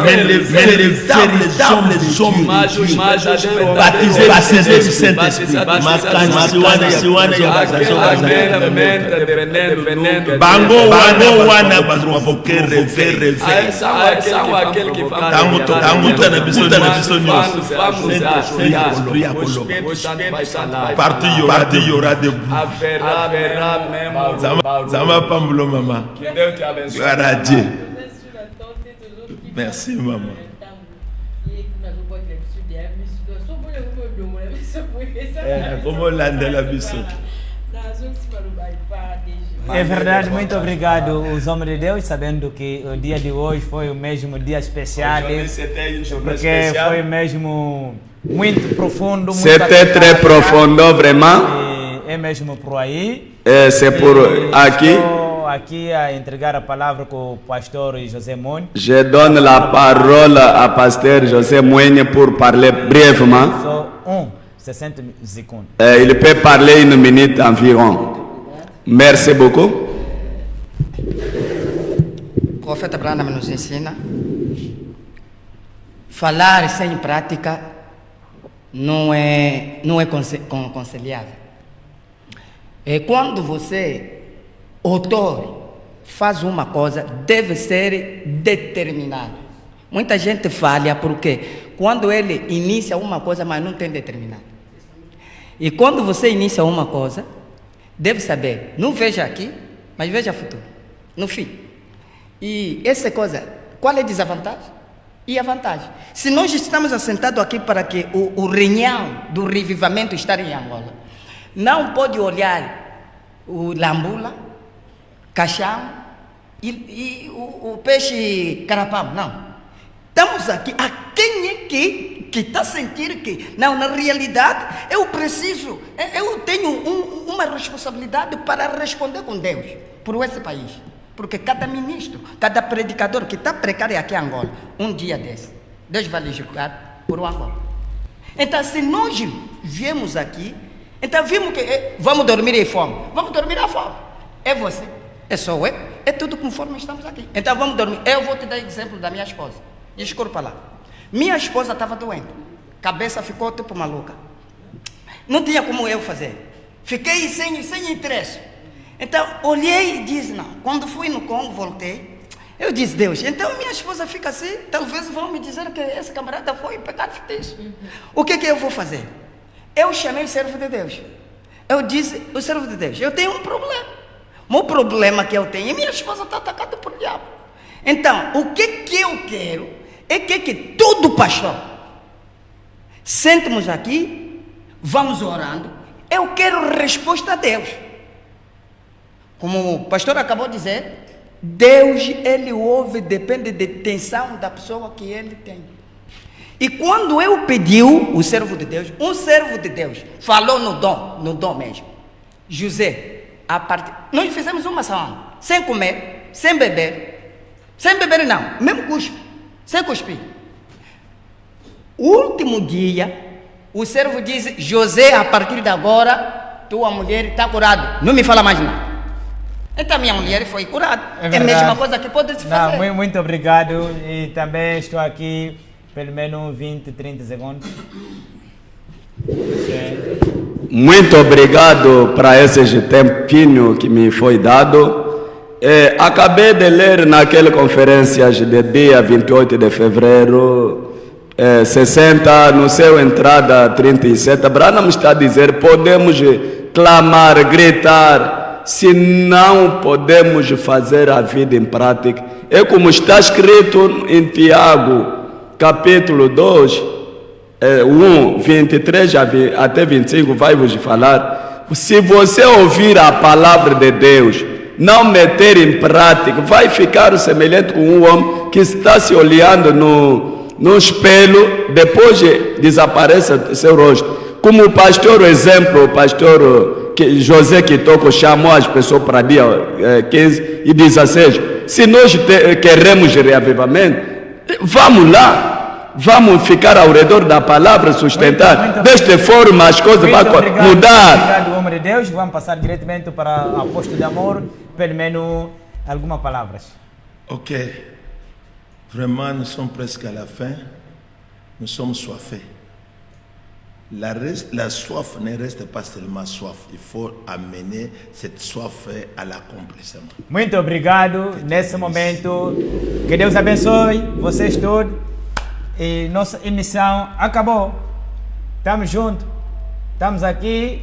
Speaker 7: Mais les véritables véritables hommes de Dieu, baptisés du Saint-Esprit. Bango wana provoquer rêver. Partout il y aura des Zama Pambulo maman. Gloire à Dieu. Merci maman. Como Landela Bissou.
Speaker 6: É verdade, muito obrigado, os homens de Deus, sabendo que o dia de hoje foi o mesmo dia especial, porque foi mesmo muito profundo.
Speaker 5: C'était très profond, vraiment.
Speaker 6: É mesmo por aí.
Speaker 5: C'est pour aqui.
Speaker 6: Estou aqui a entregar a palavra com o pastor José Moine.
Speaker 5: Je donne la parole à pasteur José Moine pour parler brièvement.
Speaker 6: Só 60 segundos.
Speaker 5: Il peut parler 1 minute environ. Merci beaucoup.
Speaker 4: O profeta Branham nos ensina: falar sem prática não é conciliável. É quando você, autor, faz uma coisa, deve ser determinado. Muita gente falha porque quando ele inicia uma coisa, mas não tem determinado. E quando você inicia uma coisa, deve saber, não veja aqui, mas veja futuro, no fim. E essa coisa, qual é a desvantagem e a vantagem? Se nós estamos assentados aqui para que o renhão do revivamento esteja em Angola, não pode olhar o lambula, caixão e o peixe carapau, não. Estamos aqui, a quem é que está sentindo que, não, na realidade, eu preciso, eu tenho uma responsabilidade para responder com Deus por esse país. Porque cada ministro, cada predicador que está precário aqui em Angola, um dia desse, Deus vai lhe julgar por Angola. Então, se nós viemos aqui, então vimos que vamos dormir em fome, vamos dormir à fome. É você, é só eu, é tudo conforme estamos aqui. Então vamos dormir. Eu vou te dar exemplo da minha esposa. Desculpa lá. Minha esposa estava doente, cabeça ficou tipo maluca. Não tinha como eu fazer. Fiquei sem interesse. Então olhei e disse, não. Quando fui no Congo, voltei. Eu disse, Deus, então minha esposa fica assim, talvez vão me dizer que esse camarada foi pegar fetiche. O que eu vou fazer? Eu chamei o servo de Deus. Eu disse, o servo de Deus, eu tenho um problema. O problema que eu tenho é minha esposa está atacada por diabo. Então, o que eu quero é que todo pastor, sentemos aqui, vamos orando, eu quero resposta a Deus. Como o pastor acabou de dizer, Deus, Ele ouve, depende da intenção da pessoa que Ele tem. E quando eu pedi o servo de Deus, um servo de Deus falou no dom mesmo. José, nós fizemos uma semana, sem comer, sem beber não, mesmo cuspe, sem cuspir. O último dia, o servo disse, José, a partir de agora, tua mulher está curada, não me fala mais nada. Então minha mulher foi curada, é a mesma coisa que pode se fazer.
Speaker 6: Não, muito obrigado, e também estou aqui pelo menos 20, 30 segundos.
Speaker 5: Muito obrigado para esse tempinho que me foi dado. Acabei de ler naquela conferência de dia 28 de fevereiro, 60, no seu entrada 37, Branham está a dizer, podemos clamar, gritar, se não podemos fazer a vida em prática. É como está escrito em Tiago, capítulo 2, 1, 23 até 25, vai vos falar. Se você ouvir a palavra de Deus, não meter em prática, vai ficar semelhante com um homem que está se olhando no espelho, depois desaparece seu rosto. Como o pastor, o exemplo, o pastor José Kitoko chamou as pessoas para dia 15 e 16. Se nós queremos reavivamento, vamos lá. Vamos ficar ao redor da palavra, sustentar. Desta forma as coisas vão mudar.
Speaker 6: Obrigado, homem de Deus. Vamos passar diretamente para o apóstolo de amor, pelo menos algumas palavras.
Speaker 7: Ok. Vraiment, nous sommes presque à la fin. nous sommes soifés. La soif ne reste pas seulement soif, il faut amener cette soif à l'accomplissement.
Speaker 6: Muito obrigado nesse momento. Que Deus abençoe vocês todos. E nossa emissão acabou. Estamos juntos. Estamos aqui.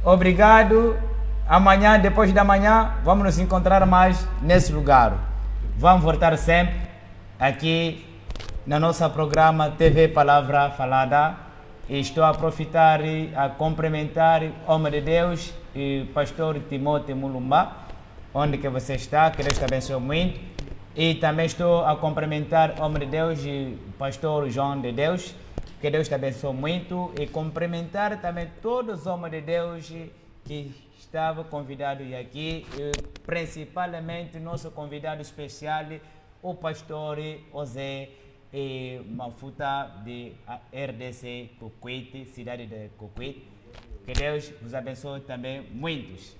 Speaker 6: Obrigado. Amanhã, depois da manhã, vamos nos encontrar mais nesse lugar. Vamos voltar sempre aqui no nosso programa TV Palavra Falada. E estou a aproveitar e a cumprimentar o homem de Deus e o pastor Timóteo Mulumba, onde que você está, que Deus te abençoe muito. E também estou a cumprimentar o homem de Deus e o pastor João de Deus, que Deus te abençoe muito. E cumprimentar também todos os homens de Deus que estavam convidados aqui, e principalmente nosso convidado especial, o pastor José e Mafuta de RDC Coquete, cidade de Coquete. Que Deus vos abençoe também muitos.